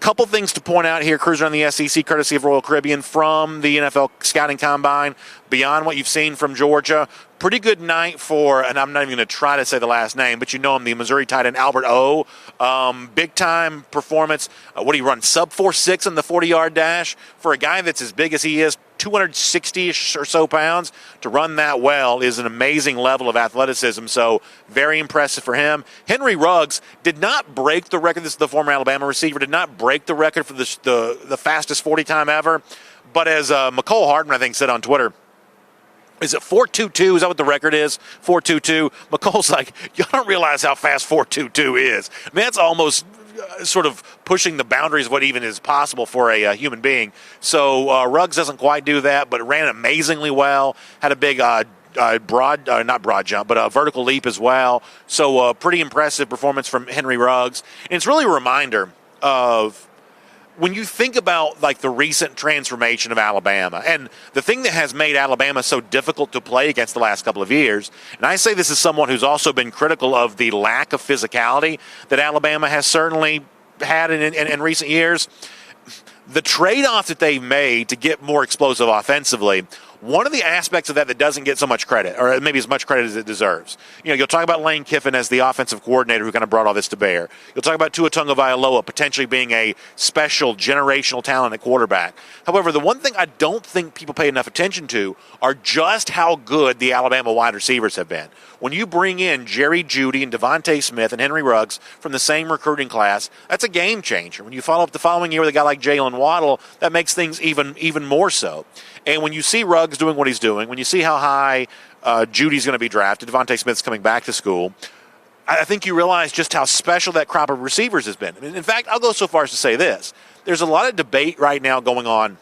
Couple things to point out here, cruising on the SEC, courtesy of Royal Caribbean from the NFL Scouting Combine. Beyond what you've seen from Georgia, pretty good night for, and I'm not even going to try to say the last name, but you know him, the Missouri tight end Albert O. Big-time performance. What do you run, sub 4.6 on the 40-yard dash? For a guy that's as big as he is, 260-ish or so pounds, to run that well is an amazing level of athleticism, so very impressive for him. Henry Ruggs did not break the record. This is the former Alabama receiver, did not break the record for the fastest 40 time ever, but as McCole Hardman, I think, said on Twitter, is it 4.22? Is that what the record is? 4.22. McColl's like, y'all don't realize how fast 4.22 is. I mean, that's almost sort of pushing the boundaries of what even is possible for a human being. So Ruggs doesn't quite do that, but ran amazingly well. Had a big not broad jump, but a vertical leap as well. So pretty impressive performance from Henry Ruggs. And it's really a reminder of when you think about like the recent transformation of Alabama and the thing that has made Alabama so difficult to play against the last couple of years, and I say this as someone who's also been critical of the lack of physicality that Alabama has certainly had in recent years, the trade-off that they've made to get more explosive offensively, one of the aspects of that doesn't get so much credit, or maybe as much credit as it deserves. You know, you'll talk about Lane Kiffin as the offensive coordinator who kind of brought all this to bear. You'll talk about Tua Tagovailoa potentially being a special generational talent at quarterback. However, the one thing I don't think people pay enough attention to are just how good the Alabama wide receivers have been. When you bring in Jerry Jeudy and Devontae Smith and Henry Ruggs from the same recruiting class, that's a game changer. When you follow up the following year with a guy like Jalen Waddle, that makes things even more so. And when you see Ruggs doing what he's doing, when you see how high Judy's going to be drafted, Devontae Smith's coming back to school, I think you realize just how special that crop of receivers has been. In fact, I'll go so far as to say this. There's a lot of debate right now going on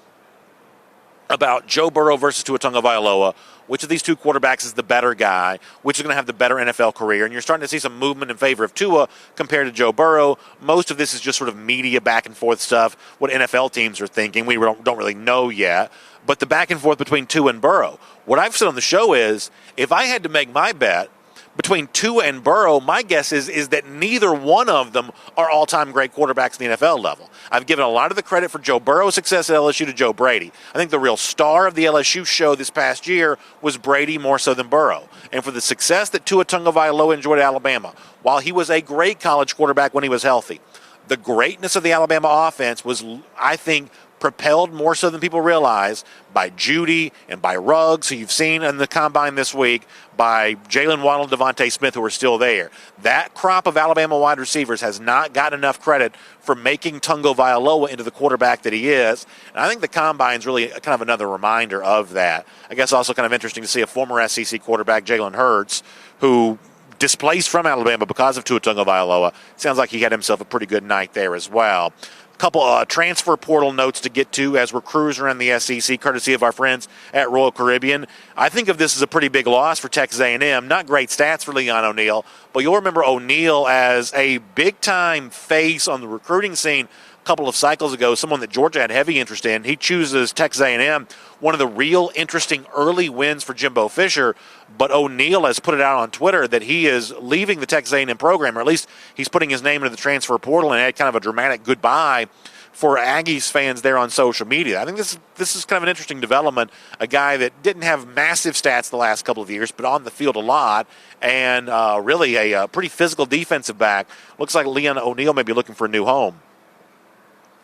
about Joe Burrow versus Tua Tagovailoa. Which of these two quarterbacks is the better guy? Which is going to have the better NFL career? And you're starting to see some movement in favor of Tua compared to Joe Burrow. Most of this is just sort of media back and forth stuff, what NFL teams are thinking. We don't really know yet. But the back and forth between Tua and Burrow. What I've said on the show is, if I had to make my bet between Tua and Burrow, my guess is that neither one of them are all-time great quarterbacks in the NFL level. I've given a lot of the credit for Joe Burrow's success at LSU to Joe Brady. I think the real star of the LSU show this past year was Brady more so than Burrow. And for the success that Tua Tagovailoa enjoyed at Alabama, while he was a great college quarterback when he was healthy, the greatness of the Alabama offense was, I think, propelled more so than people realize by Jeudy and by Ruggs, who you've seen in the combine this week, by Jalen Waddle and Devontae Smith, who are still there. That crop of Alabama wide receivers has not got enough credit for making Tagovailoa into the quarterback that he is. And I think the combine is really kind of another reminder of that. I guess also kind of interesting to see a former SEC quarterback, Jalen Hurts, who displaced from Alabama because of Tua Tagovailoa. Sounds like he had himself a pretty good night there as well. Couple transfer portal notes to get to as we're cruising around the SEC, courtesy of our friends at Royal Caribbean. I think of this as a pretty big loss for Texas A&M. Not great stats for Leon O'Neal, but you'll remember O'Neal as a big-time face on the recruiting scene a couple of cycles ago, someone that Georgia had heavy interest in. He chooses Texas A&M, one of the real interesting early wins for Jimbo Fisher, but O'Neal has put it out on Twitter that he is leaving the Texas A&M program, or at least he's putting his name into the transfer portal, and had kind of a dramatic goodbye for Aggies fans there on social media. I think this is kind of an interesting development, a guy that didn't have massive stats the last couple of years, but on the field a lot, and really a pretty physical defensive back. Looks like Leon O'Neal may be looking for a new home.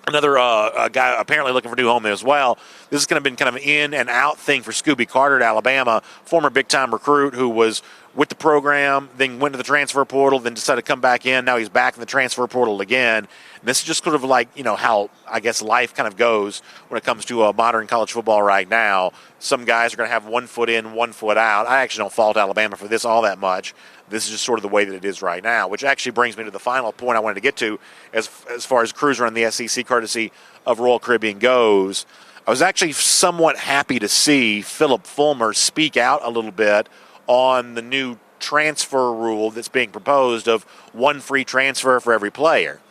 Another guy apparently looking for a new home as well. This is going to be kind of an in and out thing for Scooby Carter at Alabama, former big-time recruit who was with the program, then went to the transfer portal, then decided to come back in. Now he's back in the transfer portal again. And this is just sort of like, you know, how I guess life kind of goes when it comes to modern college football right now. Some guys are going to have 1 foot in, 1 foot out. I actually don't fault Alabama for this all that much. This is just sort of the way that it is right now, which actually brings me to the final point I wanted to get to as far as cruising around the SEC courtesy of Royal Caribbean goes. I was actually somewhat happy to see Philip Fulmer speak out a little bit on the new transfer rule that's being proposed of one free transfer for every player.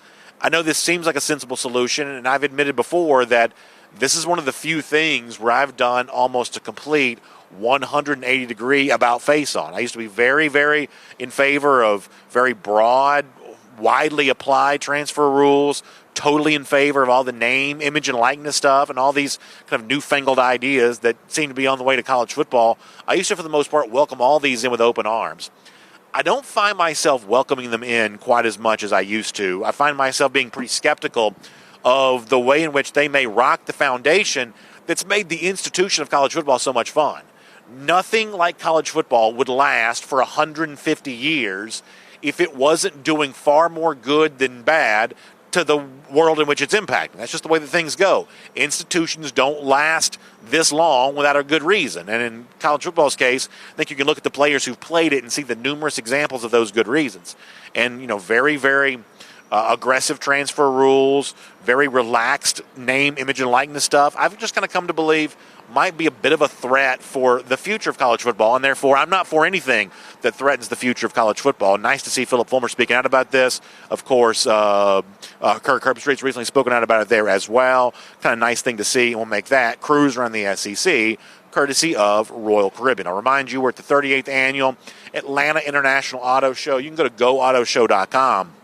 I know this seems like a sensible solution, and I've admitted before that this is one of the few things where I've done almost a complete 180-degree about-face on. I used to be very, very in favor of very broad, widely applied transfer rules, totally in favor of all the name, image, and likeness stuff and all these kind of newfangled ideas that seem to be on the way to college football. I used to, for the most part, welcome all these in with open arms. I don't find myself welcoming them in quite as much as I used to. I find myself being pretty skeptical of the way in which they may rock the foundation that's made the institution of college football so much fun. Nothing like college football would last for 150 years if it wasn't doing far more good than bad to the world in which it's impacting. That's just the way that things go. Institutions don't last this long without a good reason. And in college football's case, I think you can look at the players who've played it and see the numerous examples of those good reasons. And, very, very aggressive transfer rules, very relaxed name, image, and likeness stuff, I've just kind of come to believe might be a bit of a threat for the future of college football, and therefore I'm not for anything that threatens the future of college football. Nice to see Philip Fulmer speaking out about this. Of course, Kirk Herbstreit's recently spoken out about it there as well. Kind of nice thing to see, and we'll make that cruise around the SEC courtesy of Royal Caribbean. I'll remind you, we're at the 38th Annual Atlanta International Auto Show. You can go to GoAutoShow.com.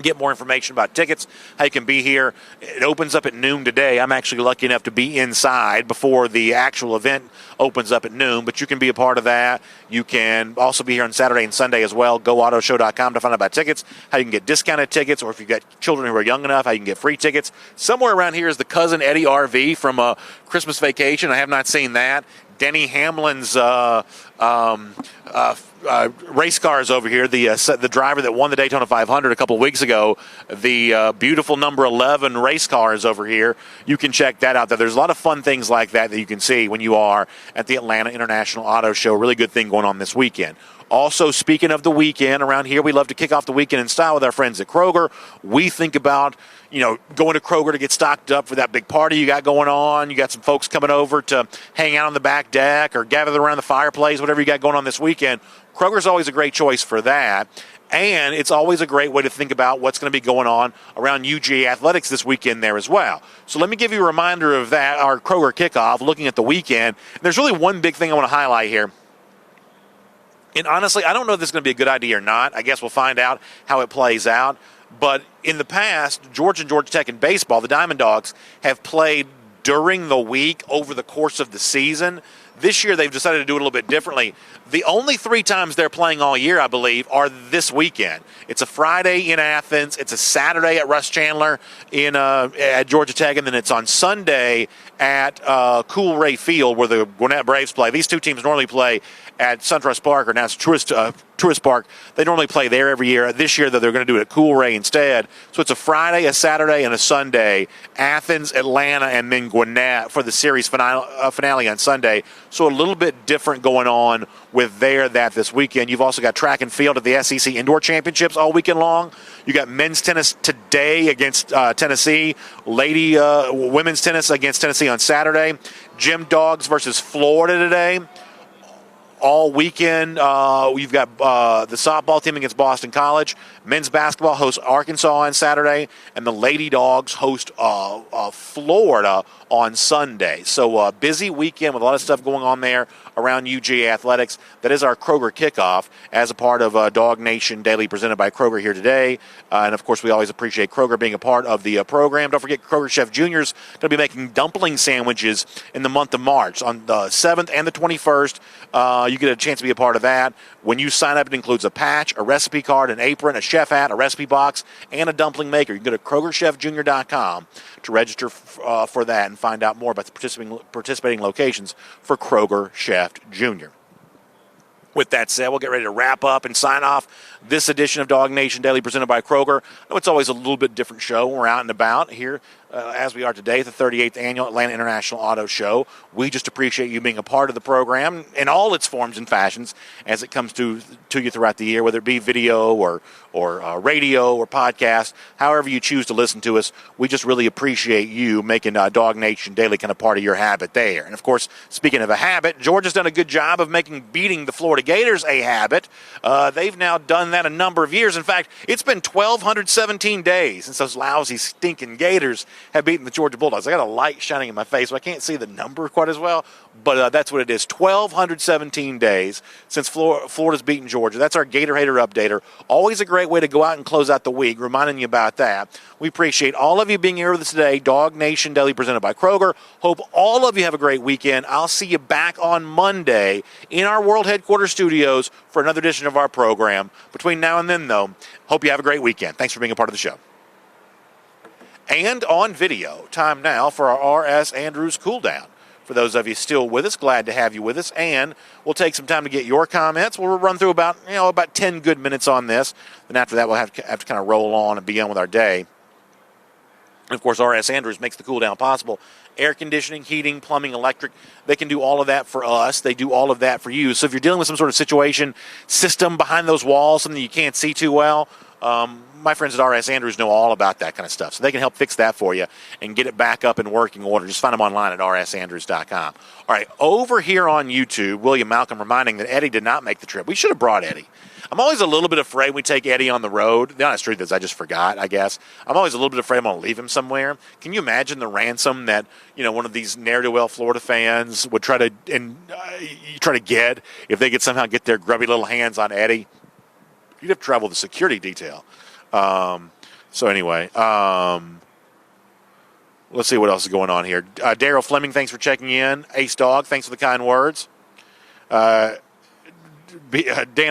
Get more information about tickets, how you can be here. It opens up at noon today. I'm actually lucky enough to be inside before the actual event opens up at noon, but you can be a part of that. You can also be here on Saturday and Sunday as well. GoAutoShow.com to find out about tickets, how you can get discounted tickets, or if you've got children who are young enough, how you can get free tickets. Somewhere around here is the Cousin Eddie RV from Christmas Vacation. I have not seen that. Denny Hamlin's race cars over here. The driver that won the Daytona 500 a couple of weeks ago. The beautiful number 11 race cars over here. You can check that out. There's a lot of fun things like that you can see when you are at the Atlanta International Auto Show. Really good thing going on this weekend. Also, speaking of the weekend, around here we love to kick off the weekend in style with our friends at Kroger. We think about, going to Kroger to get stocked up for that big party you got going on. You got some folks coming over to hang out on the back deck or gather around the fireplace, whatever you got going on this weekend. Kroger's always a great choice for that. And it's always a great way to think about what's going to be going on around UGA athletics this weekend there as well. So let me give you a reminder of that, our Kroger kickoff, looking at the weekend. And there's really one big thing I want to highlight here. And honestly, I don't know if this is going to be a good idea or not. I guess we'll find out how it plays out. But in the past, Georgia and Georgia Tech in baseball, the Diamond Dogs, have played during the week over the course of the season. This year, they've decided to do it a little bit differently. The only 3 times they're playing all year, I believe, are this weekend. It's a Friday in Athens. It's a Saturday at Russ Chandler at Georgia Tech, and then it's on Sunday at Cool Ray Field where the Gwinnett Braves play. These two teams normally play at SunTrust Park, or now it's Truist Park. They normally play there every year. This year, though, they're going to do it at Cool Ray instead. So it's a Friday, a Saturday, and a Sunday. Athens, Atlanta, and then Gwinnett for the series finale on Sunday. So a little bit different going on with that this weekend. You've also got track and field at the SEC Indoor Championships all weekend long. You got men's tennis today against Tennessee, women's tennis against Tennessee on Saturday, Gym Dogs versus Florida today. All weekend, you've got the softball team against Boston College. Men's basketball hosts Arkansas on Saturday, and the Lady Dogs host Florida on Sunday. So a busy weekend with a lot of stuff going on there around UGA athletics. That is our Kroger kickoff as a part of DawgNation Daily presented by Kroger here today. And, of course, we always appreciate Kroger being a part of the program. Don't forget, Kroger Chef Jr. is going to be making dumpling sandwiches in the month of March. On the 7th and the 21st, you get a chance to be a part of that. When you sign up, it includes a patch, a recipe card, an apron, a chef hat, a recipe box, and a dumpling maker. You can go to KrogerChefJr.com to register for that and find out more about the participating locations for Kroger Chef Jr. With that said, we'll get ready to wrap up and sign off this edition of DawgNation Daily presented by Kroger. I know it's always a little bit different show when we're out and about here as we are today, the 38th Annual Atlanta International Auto Show. We just appreciate you being a part of the program in all its forms and fashions as it comes to you throughout the year, whether it be video or radio or podcast, however you choose to listen to us. We just really appreciate you making DawgNation Daily kind of part of your habit there. And, of course, speaking of a habit, Georgia's done a good job of making beating the Florida Gators a habit. They've now done that a number of years. In fact, it's been 1,217 days since those lousy, stinking Gators have beaten the Georgia Bulldogs. I got a light shining in my face, so I can't see the number quite as well, but that's what it is. 1,217 days since Florida's beaten Georgia. That's our Gator Hater Updater. Always a great way to go out and close out the week, reminding you about that. We appreciate all of you being here with us today. DawgNation Daily presented by Kroger. Hope all of you have a great weekend. I'll see you back on Monday in our World Headquarters studios for another edition of our program. Between now and then, though, hope you have a great weekend. Thanks for being a part of the show. And on video, time now for our R.S. Andrews Cool Down. For those of you still with us, glad to have you with us. And we'll take some time to get your comments. We'll run through about 10 good minutes on this. Then after that, we'll have to kind of roll on and be on with our day. And, of course, R.S. Andrews makes the cool down possible. Air conditioning, heating, plumbing, electric, they can do all of that for us. They do all of that for you. So if you're dealing with some sort of situation, system behind those walls, something you can't see too well, my friends at R.S. Andrews know all about that kind of stuff. So they can help fix that for you and get it back up in working order. Just find them online at rsandrews.com. All right, over here on YouTube, William Malcolm reminding that Eddie did not make the trip. We should have brought Eddie. I'm always a little bit afraid we take Eddie on the road. The honest truth is I just forgot, I guess. I'm always a little bit afraid I'm going to leave him somewhere. Can you imagine the ransom that, one of these ne'er-do-well Florida fans would try to get if they could somehow get their grubby little hands on Eddie? You'd have to travel with a security detail. So anyway, let's see what else is going on here. Daryl Fleming, thanks for checking in. Ace Dog, thanks for the kind words. Dan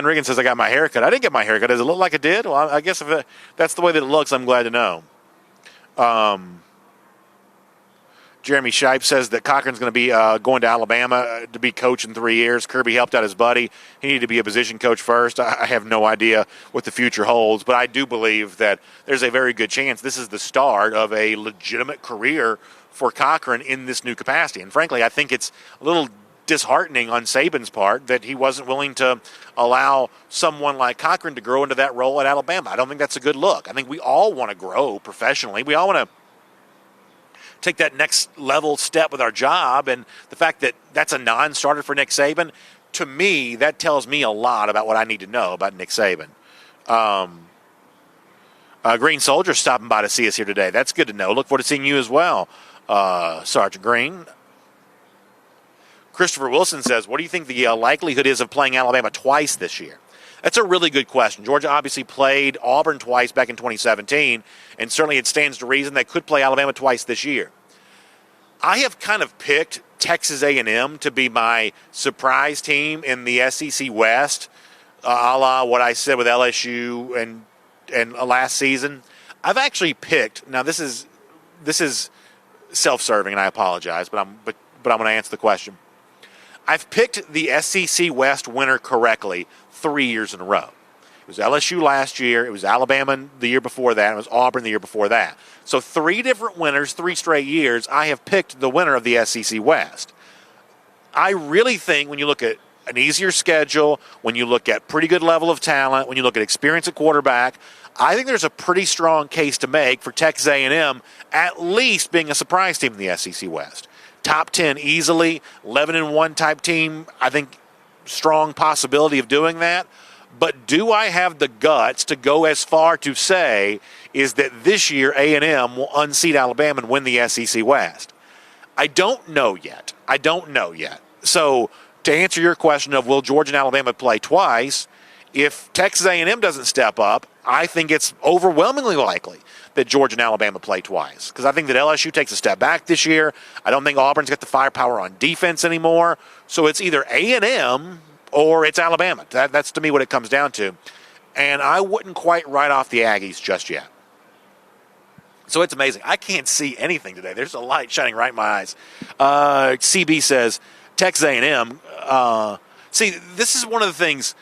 Riggin says, I got my hair cut. I didn't get my hair cut. Does it look like it did? Well, I guess if that's the way that it looks, I'm glad to know. Jeremy Shipe says that Cochran's going to be going to Alabama to be coach in 3 years. Kirby helped out his buddy. He needed to be a position coach first. I have no idea what the future holds, but I do believe that there's a very good chance this is the start of a legitimate career for Cochran in this new capacity. And frankly, I think it's a little disheartening on Saban's part that he wasn't willing to allow someone like Cochran to grow into that role at Alabama. I don't think that's a good look. I think we all want to grow professionally. We all want to take that next level step with our job, and the fact that that's a non-starter for Nick Saban, to me, that tells me a lot about what I need to know about Nick Saban. Green Soldier stopping by to see us here today. That's good to know. Look forward to seeing you as well, Sergeant Green. Christopher Wilson says, what do you think the likelihood is of playing Alabama twice this year? That's a really good question. Georgia obviously played Auburn twice back in 2017, and certainly it stands to reason they could play Alabama twice this year. I have kind of picked Texas A&M to be my surprise team in the SEC West, a la what I said with LSU and last season. I've actually picked. Now this is self-serving, and I apologize, but I'm going to answer the question. I've picked the SEC West winner correctly 3 years in a row. It was LSU last year, it was Alabama the year before that, and it was Auburn the year before that. So 3 different winners, 3 straight years, I have picked the winner of the SEC West. I really think when you look at an easier schedule, when you look at pretty good level of talent, when you look at experience at quarterback, I think there's a pretty strong case to make for Texas A&M at least being a surprise team in the SEC West. Top 10 easily, 11-1 type team, I think strong possibility of doing that. But do I have the guts to go as far to say is that this year A&M will unseat Alabama and win the SEC West? I don't know yet. So to answer your question of will Georgia and Alabama play twice, if Texas A&M doesn't step up, I think it's overwhelmingly likely that Georgia and Alabama play twice. Because I think that LSU takes a step back this year. I don't think Auburn's got the firepower on defense anymore. So it's either A&M or it's Alabama. That's to me what it comes down to. And I wouldn't quite write off the Aggies just yet. So it's amazing. I can't see anything today. There's a light shining right in my eyes. CB says, Texas A&M. See, this is one of the things.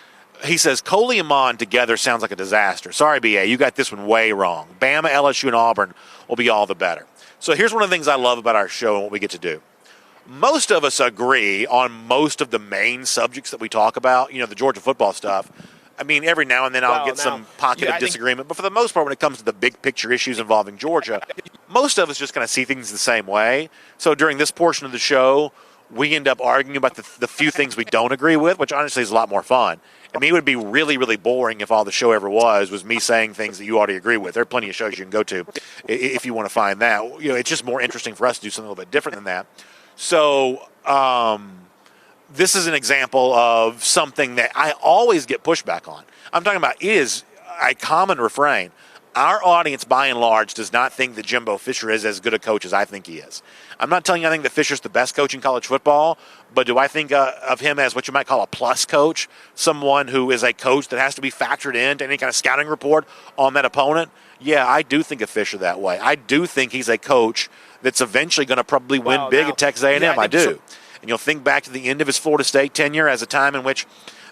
He says, Coley and Mon together sounds like a disaster. Sorry, BA, you got this one way wrong. Bama, LSU, and Auburn will be all the better. So here's one of the things I love about our show and what we get to do. Most of us agree on most of the main subjects that we talk about, the Georgia football stuff. I mean, every now and then I'll get some pocket of disagreement, but for the most part, when it comes to the big picture issues involving Georgia, most of us just kind of see things the same way. So during this portion of the show, we end up arguing about the few things we don't agree with, which honestly is a lot more fun. I mean, it would be really, really boring if all the show ever was me saying things that you already agree with. There are plenty of shows you can go to if you want to find that. It's just more interesting for us to do something a little bit different than that. So this is an example of something that I always get pushback on. I'm talking about it is a common refrain. Our audience, by and large, does not think that Jimbo Fisher is as good a coach as I think he is. I'm not telling you I think that Fisher's the best coach in college football, but do I think of him as what you might call a plus coach, someone who is a coach that has to be factored into any kind of scouting report on that opponent? Yeah, I do think of Fisher that way. I do think he's a coach that's eventually going to probably win big at Texas A&M. Yeah, I do. And you'll think back to the end of his Florida State tenure as a time in which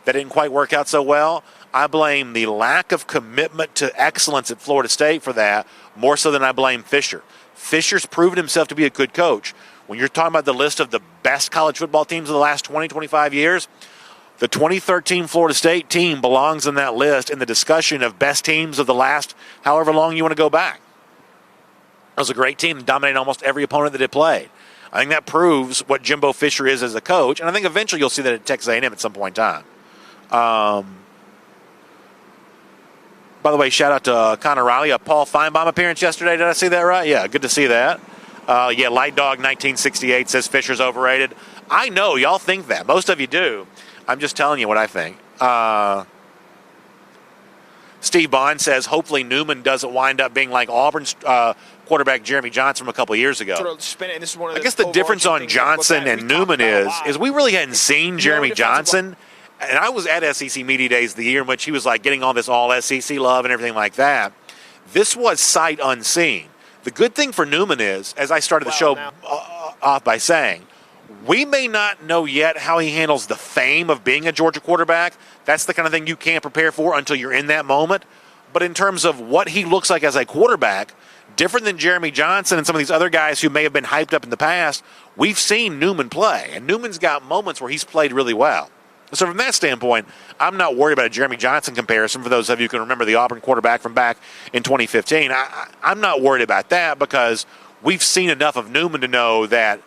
that didn't quite work out so well. I blame the lack of commitment to excellence at Florida State for that more so than I blame Fisher. Fisher's proven himself to be a good coach. When you're talking about the list of the best college football teams of the last 20, 25 years, the 2013 Florida State team belongs in that list in the discussion of best teams of the last however long you want to go back. It was a great team that dominated almost every opponent that it played. I think that proves what Jimbo Fisher is as a coach, and I think eventually you'll see that at Texas A&M at some point in time. By the way, shout out to Connor Riley, a Paul Feinbaum appearance yesterday. Did I see that right? Yeah, good to see that. Light Dog 1968 says Fisher's overrated. I know, y'all think that. Most of you do. I'm just telling you what I think. Steve Bond says, hopefully Newman doesn't wind up being like Auburn's quarterback Jeremy Johnson from a couple of years ago. I guess the difference on Johnson and Newman is we really hadn't seen Jeremy Johnson. And I was at SEC Media Days the year in which he was like getting all this all SEC love and everything like that. This was sight unseen. The good thing for Newman is, as I started the show off by saying, we may not know yet how he handles the fame of being a Georgia quarterback. That's the kind of thing you can't prepare for until you're in that moment. But in terms of what he looks like as a quarterback, different than Jeremy Johnson and some of these other guys who may have been hyped up in the past, we've seen Newman play. And Newman's got moments where he's played really well. So from that standpoint, I'm not worried about a Jeremy Johnson comparison. For those of you who can remember the Auburn quarterback from back in 2015, I'm not worried about that because we've seen enough of Newman to know that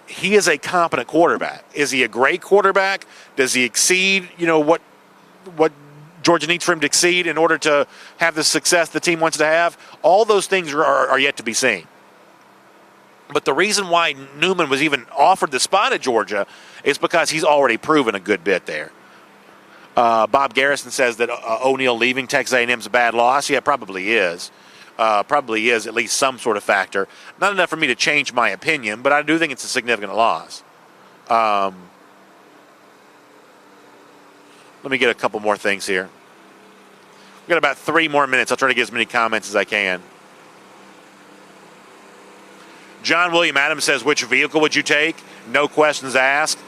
he is a competent quarterback. Is he a great quarterback? Does he exceed, what Georgia needs for him to exceed in order to have the success the team wants to have? All those things are yet to be seen. But the reason why Newman was even offered the spot at Georgia is because he's already proven a good bit there. Bob Garrison says that O'Neal leaving Texas A&M is a bad loss. Yeah, probably is. Probably is at least some sort of factor. Not enough for me to change my opinion, but I do think it's a significant loss. Let me get a couple more things here. We've got about 3 more minutes. I'll try to get as many comments as I can. John William Adams says, which vehicle would you take? No questions asked.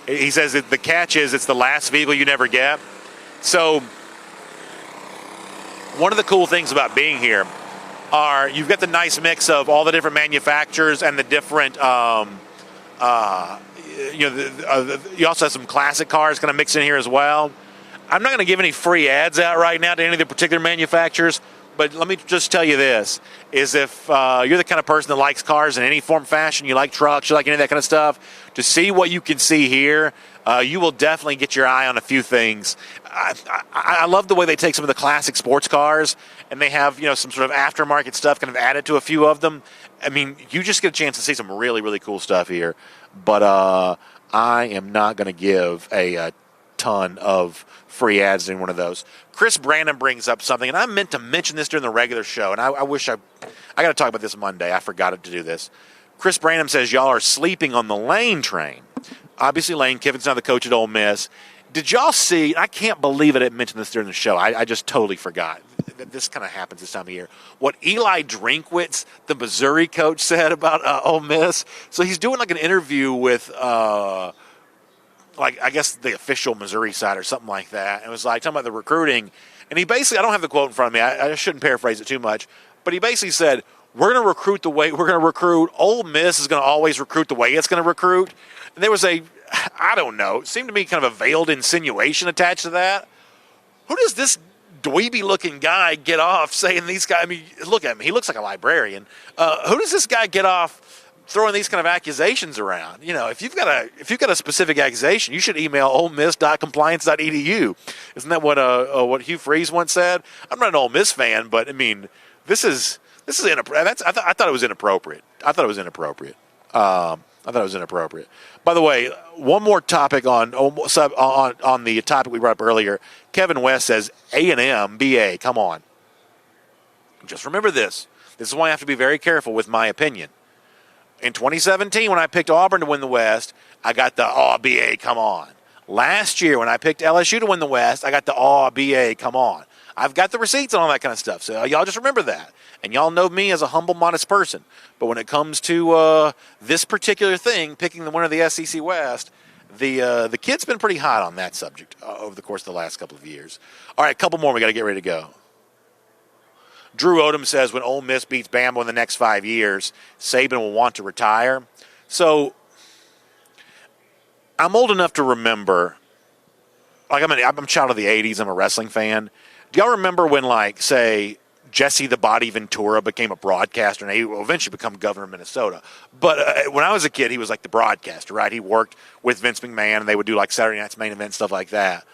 He says that the catch is it's the last vehicle you never get. So one of the cool things about being here are you've got the nice mix of all the different manufacturers and the different, you also have some classic cars kind of mixed in here as well. I'm not going to give any free ads out right now to any of the particular manufacturers. But let me just tell you this, is if you're the kind of person that likes cars in any form, fashion, you like trucks, you like any of that kind of stuff, to see what you can see here, you will definitely get your eye on a few things. I love the way they take some of the classic sports cars and they have, some sort of aftermarket stuff kind of added to a few of them. I mean, you just get a chance to see some really, really cool stuff here. But I am not going to give a ton of free ads in one of those. Chris Brandon brings up something, and I meant to mention this during the regular show, and I wish I got to talk about this Monday. I forgot to do this. Chris Brandon says y'all are sleeping on the Lane train. Obviously, Lane Kiffin's now the coach at Ole Miss. Did y'all see, I can't believe I didn't mention this during the show. I just totally forgot. This kind of happens this time of year. What Eli Drinkwitz, the Missouri coach, said about Ole Miss. So he's doing like an interview with like I guess the official Missouri side or something like that. And it was like talking about the recruiting. And he basically, I don't have the quote in front of me. I shouldn't paraphrase it too much. But he basically said, we're going to recruit the way we're going to recruit. Ole Miss is going to always recruit the way it's going to recruit. And there was I don't know, it seemed to me kind of a veiled insinuation attached to that. Who does this dweeby-looking guy get off saying these guys? I mean, look at him. He looks like a librarian. Who does this guy get off throwing these kind of accusations around? You know, if you've got a specific accusation, you should email olemiss.compliance.edu. Isn't that what Hugh Freeze once said? I'm not an Ole Miss fan, but I mean, this is inappropriate. I thought it was inappropriate. I thought it was inappropriate. By the way, one more topic on the topic we brought up earlier. Kevin West says A&M, BA, come on. Just remember this. This is why I have to be very careful with my opinion. In 2017, when I picked Auburn to win the West, I got the BA, come on. Last year, when I picked LSU to win the West, I got the BA, come on. I've got the receipts and all that kind of stuff, so y'all just remember that. And y'all know me as a humble, modest person. But when it comes to this particular thing, picking the winner of the SEC West, the kid's been pretty hot on that subject over the course of the last couple of years. All right, a couple more. We got to get ready to go. Drew Odom says when Ole Miss beats Bama in the next 5 years, Saban will want to retire. So I'm old enough to remember, like I'm a child of the 80s. I'm a wrestling fan. Do y'all remember when, like, say, Jesse the Body Ventura became a broadcaster, and he will eventually become governor of Minnesota? But when I was a kid, he was like the broadcaster, right? He worked with Vince McMahon, and they would do like Saturday Night's Main Event, stuff like that.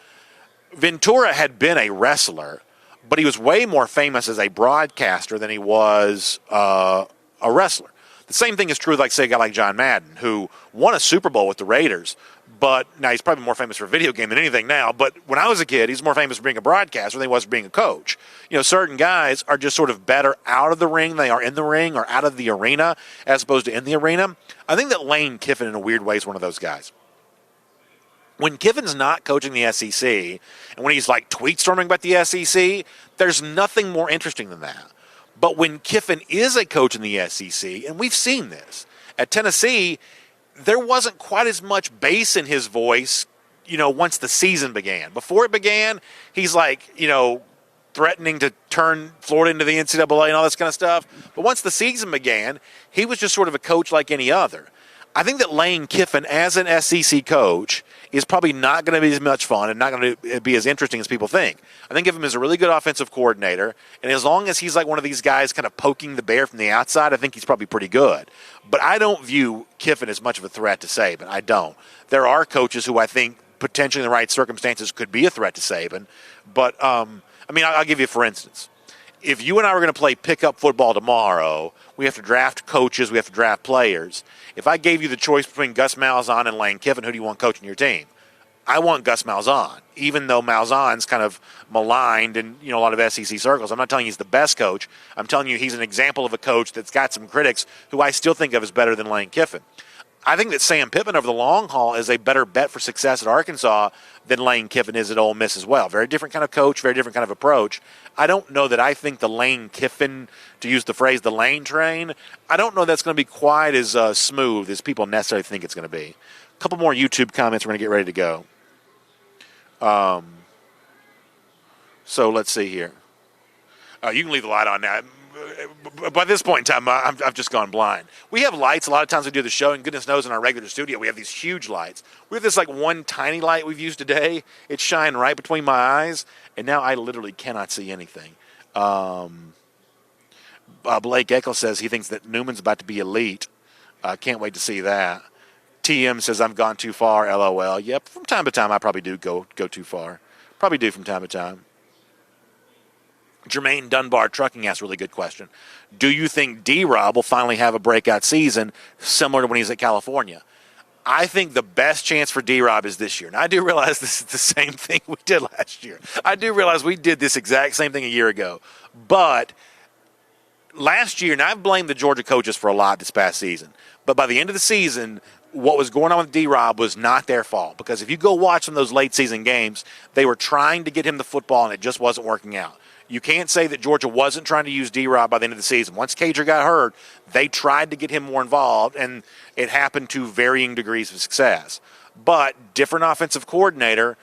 Ventura had been a wrestler, but he was way more famous as a broadcaster than he was a wrestler. The same thing is true, like, say, a guy like John Madden, who won a Super Bowl with the Raiders, but now he's probably more famous for a video game than anything now. But when I was a kid, he's more famous for being a broadcaster than he was for being a coach. You know, certain guys are just sort of better out of the ring than they are in the ring or out of the arena as opposed to in the arena. I think that Lane Kiffin, in a weird way, is one of those guys. When Kiffin's not coaching the SEC and when he's like tweet storming about the SEC, there's nothing more interesting than that. But when Kiffin is a coach in the SEC, and we've seen this, at Tennessee, there wasn't quite as much bass in his voice, you know, once the season began. Before it began, he's like, you know, threatening to turn Florida into the NCAA and all this kind of stuff. But once the season began, he was just sort of a coach like any other. I think that Lane Kiffin, as an SEC coach, is probably not going to be as much fun and not going to be as interesting as people think. I think of him as a really good offensive coordinator, and as long as he's like one of these guys kind of poking the bear from the outside, I think he's probably pretty good. But I don't view Kiffin as much of a threat to Saban. I don't. There are coaches who I think potentially in the right circumstances could be a threat to Saban. But, I mean, I'll give you for instance. If you and I were going to play pickup football tomorrow, we have to draft coaches, we have to draft players. If I gave you the choice between Gus Malzahn and Lane Kiffin, who do you want coaching your team? I want Gus Malzahn, even though Malzahn's kind of maligned in, you know, a lot of SEC circles. I'm not telling you he's the best coach. I'm telling you he's an example of a coach that's got some critics who I still think of as better than Lane Kiffin. I think that Sam Pittman over the long haul is a better bet for success at Arkansas than Lane Kiffin is at Ole Miss as well. Very different kind of coach, very different kind of approach. I don't know that I think the Lane Kiffin, to use the phrase, the Lane train, I don't know that's going to be quite as smooth as people necessarily think it's going to be. A couple more YouTube comments. We're going to get ready to go. So let's see here. You can leave the light on now. By this point in time, I've just gone blind. We have lights. A lot of times we do the show, and goodness knows in our regular studio we have these huge lights. We have this like one tiny light we've used today. It's shining right between my eyes, and now I literally cannot see anything. Blake Eckel says he thinks that Newman's about to be elite. Can't wait to see that. TM says I've gone too far, LOL. Yep, from time to time I probably do go too far. Probably do from time to time. Jermaine Dunbar Trucking asks a really good question. Do you think D-Rob will finally have a breakout season similar to when he's at California? I think the best chance for D-Rob is this year. Now, I do realize this is the same thing we did last year. I do realize we did this exact same thing a year ago. But last year, and I've blamed the Georgia coaches for a lot this past season, but by the end of the season, what was going on with D-Rob was not their fault. Because if you go watch some of those late season games, they were trying to get him the football, and it just wasn't working out. You can't say that Georgia wasn't trying to use D-Rob by the end of the season. Once Cager got hurt, they tried to get him more involved, and it happened to varying degrees of success. but different offensive coordinator.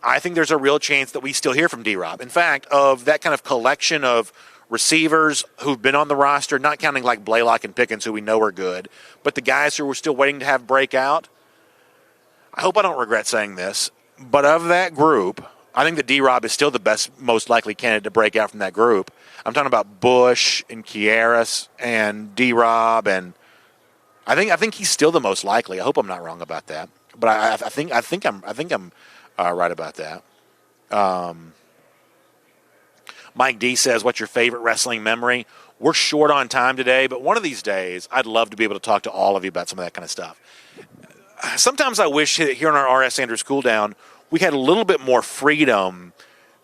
I think there's a real chance that we still hear from D-Rob. In fact, of that kind of collection of receivers who've been on the roster, not counting like Blaylock and Pickens, who we know are good, but the guys who we're still waiting to have break out, I hope I don't regret saying this, but of that group, I think that D-Rob is still the best, most likely candidate to break out from that group. I'm talking about Bush and Kieras and D-Rob, and I think he's still the most likely. I hope I'm not wrong about that, but I think I'm right about that. Mike D says, "What's your favorite wrestling memory?" We're short on time today, but one of these days, I'd love to be able to talk to all of you about some of that kind of stuff. Sometimes I wish that here on our R.S. Andrews Cool Down, we had a little bit more freedom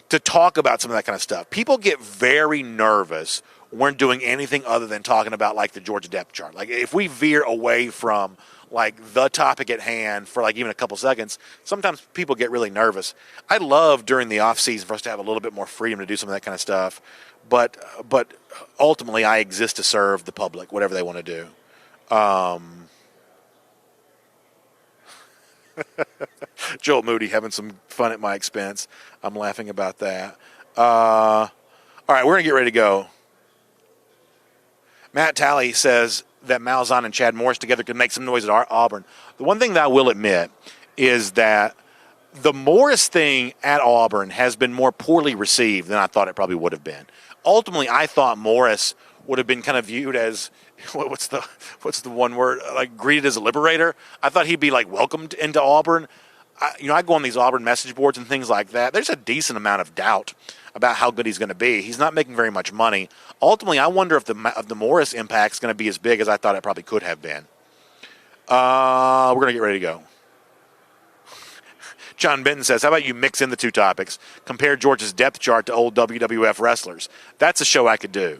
to talk about some of that kind of stuff. People get very nervous when we're doing anything other than talking about, like, the Georgia depth chart. Like, if we veer away from, like, the topic at hand for, like, even a couple seconds, sometimes people get really nervous. I'd love during the off season for us to have a little bit more freedom to do some of that kind of stuff. But ultimately, I exist to serve the public, whatever they want to do. Joel Moody having some fun at my expense. I'm laughing about that. All right, we're going to get ready to go. Matt Talley says that Malzahn and Chad Morris together could make some noise at Auburn. The one thing that I will admit is that the Morris thing at Auburn has been more poorly received than I thought it probably would have been. Ultimately, I thought Morris would have been kind of viewed as, what's the one word, like, greeted as a liberator. I thought he'd be, like, welcomed into Auburn. I go on these Auburn message boards and things like that. There's a decent amount of doubt about how good he's going to be. He's not making very much money. Ultimately, I wonder if the Morris impact is going to be as big as I thought it probably could have been. We're going to get ready to go. John Benton says, how about you mix in the two topics? Compare Georgia's depth chart to old WWF wrestlers. That's a show I could do.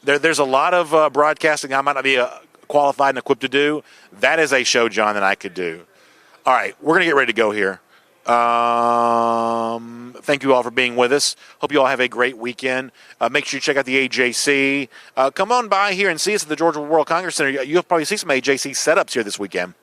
There's a lot of broadcasting I might not be qualified and equipped to do. That is a show, John, that I could do. All right, we're going to get ready to go here. Thank you all for being with us. Hope you all have a great weekend. Make sure you check out the AJC. Come on by here and see us at the Georgia World Congress Center. You'll probably see some AJC setups here this weekend.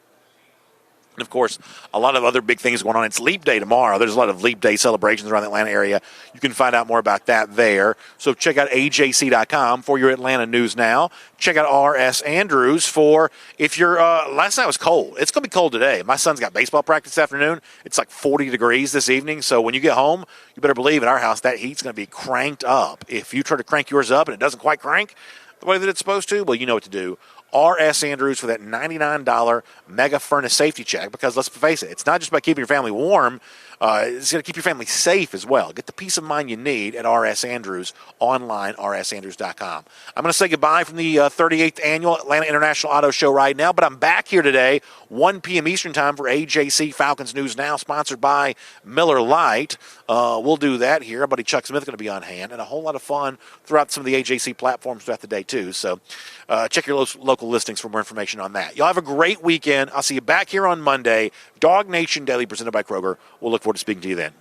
And, of course, a lot of other big things going on. It's Leap Day tomorrow. There's a lot of Leap Day celebrations around the Atlanta area. You can find out more about that there. So check out ajc.com for your Atlanta news now. Check out R.S. Andrews for if you're last night was cold. It's going to be cold today. My son's got baseball practice this afternoon. It's like 40 degrees this evening. So when you get home, you better believe in our house that heat's going to be cranked up. If you try to crank yours up and it doesn't quite crank the way that it's supposed to, well, you know what to do. R.S. Andrews for that $99 mega furnace safety check, because let's face it, it's not just about keeping your family warm, it's going to keep your family safe as well. Get the peace of mind you need at R.S. Andrews online, rsandrews.com. I'm going to say goodbye from the 38th Annual Atlanta International Auto Show right now, but I'm back here today, 1 p.m. Eastern Time for AJC Falcons News Now, sponsored by Miller Lite. We'll do that here. Our buddy Chuck Smith is going to be on hand, and a whole lot of fun throughout some of the AJC platforms throughout the day, too. So check your local listings for more information on that. Y'all have a great weekend. I'll see you back here on Monday. DawgNation Daily presented by Kroger. We'll look forward to speaking to you then.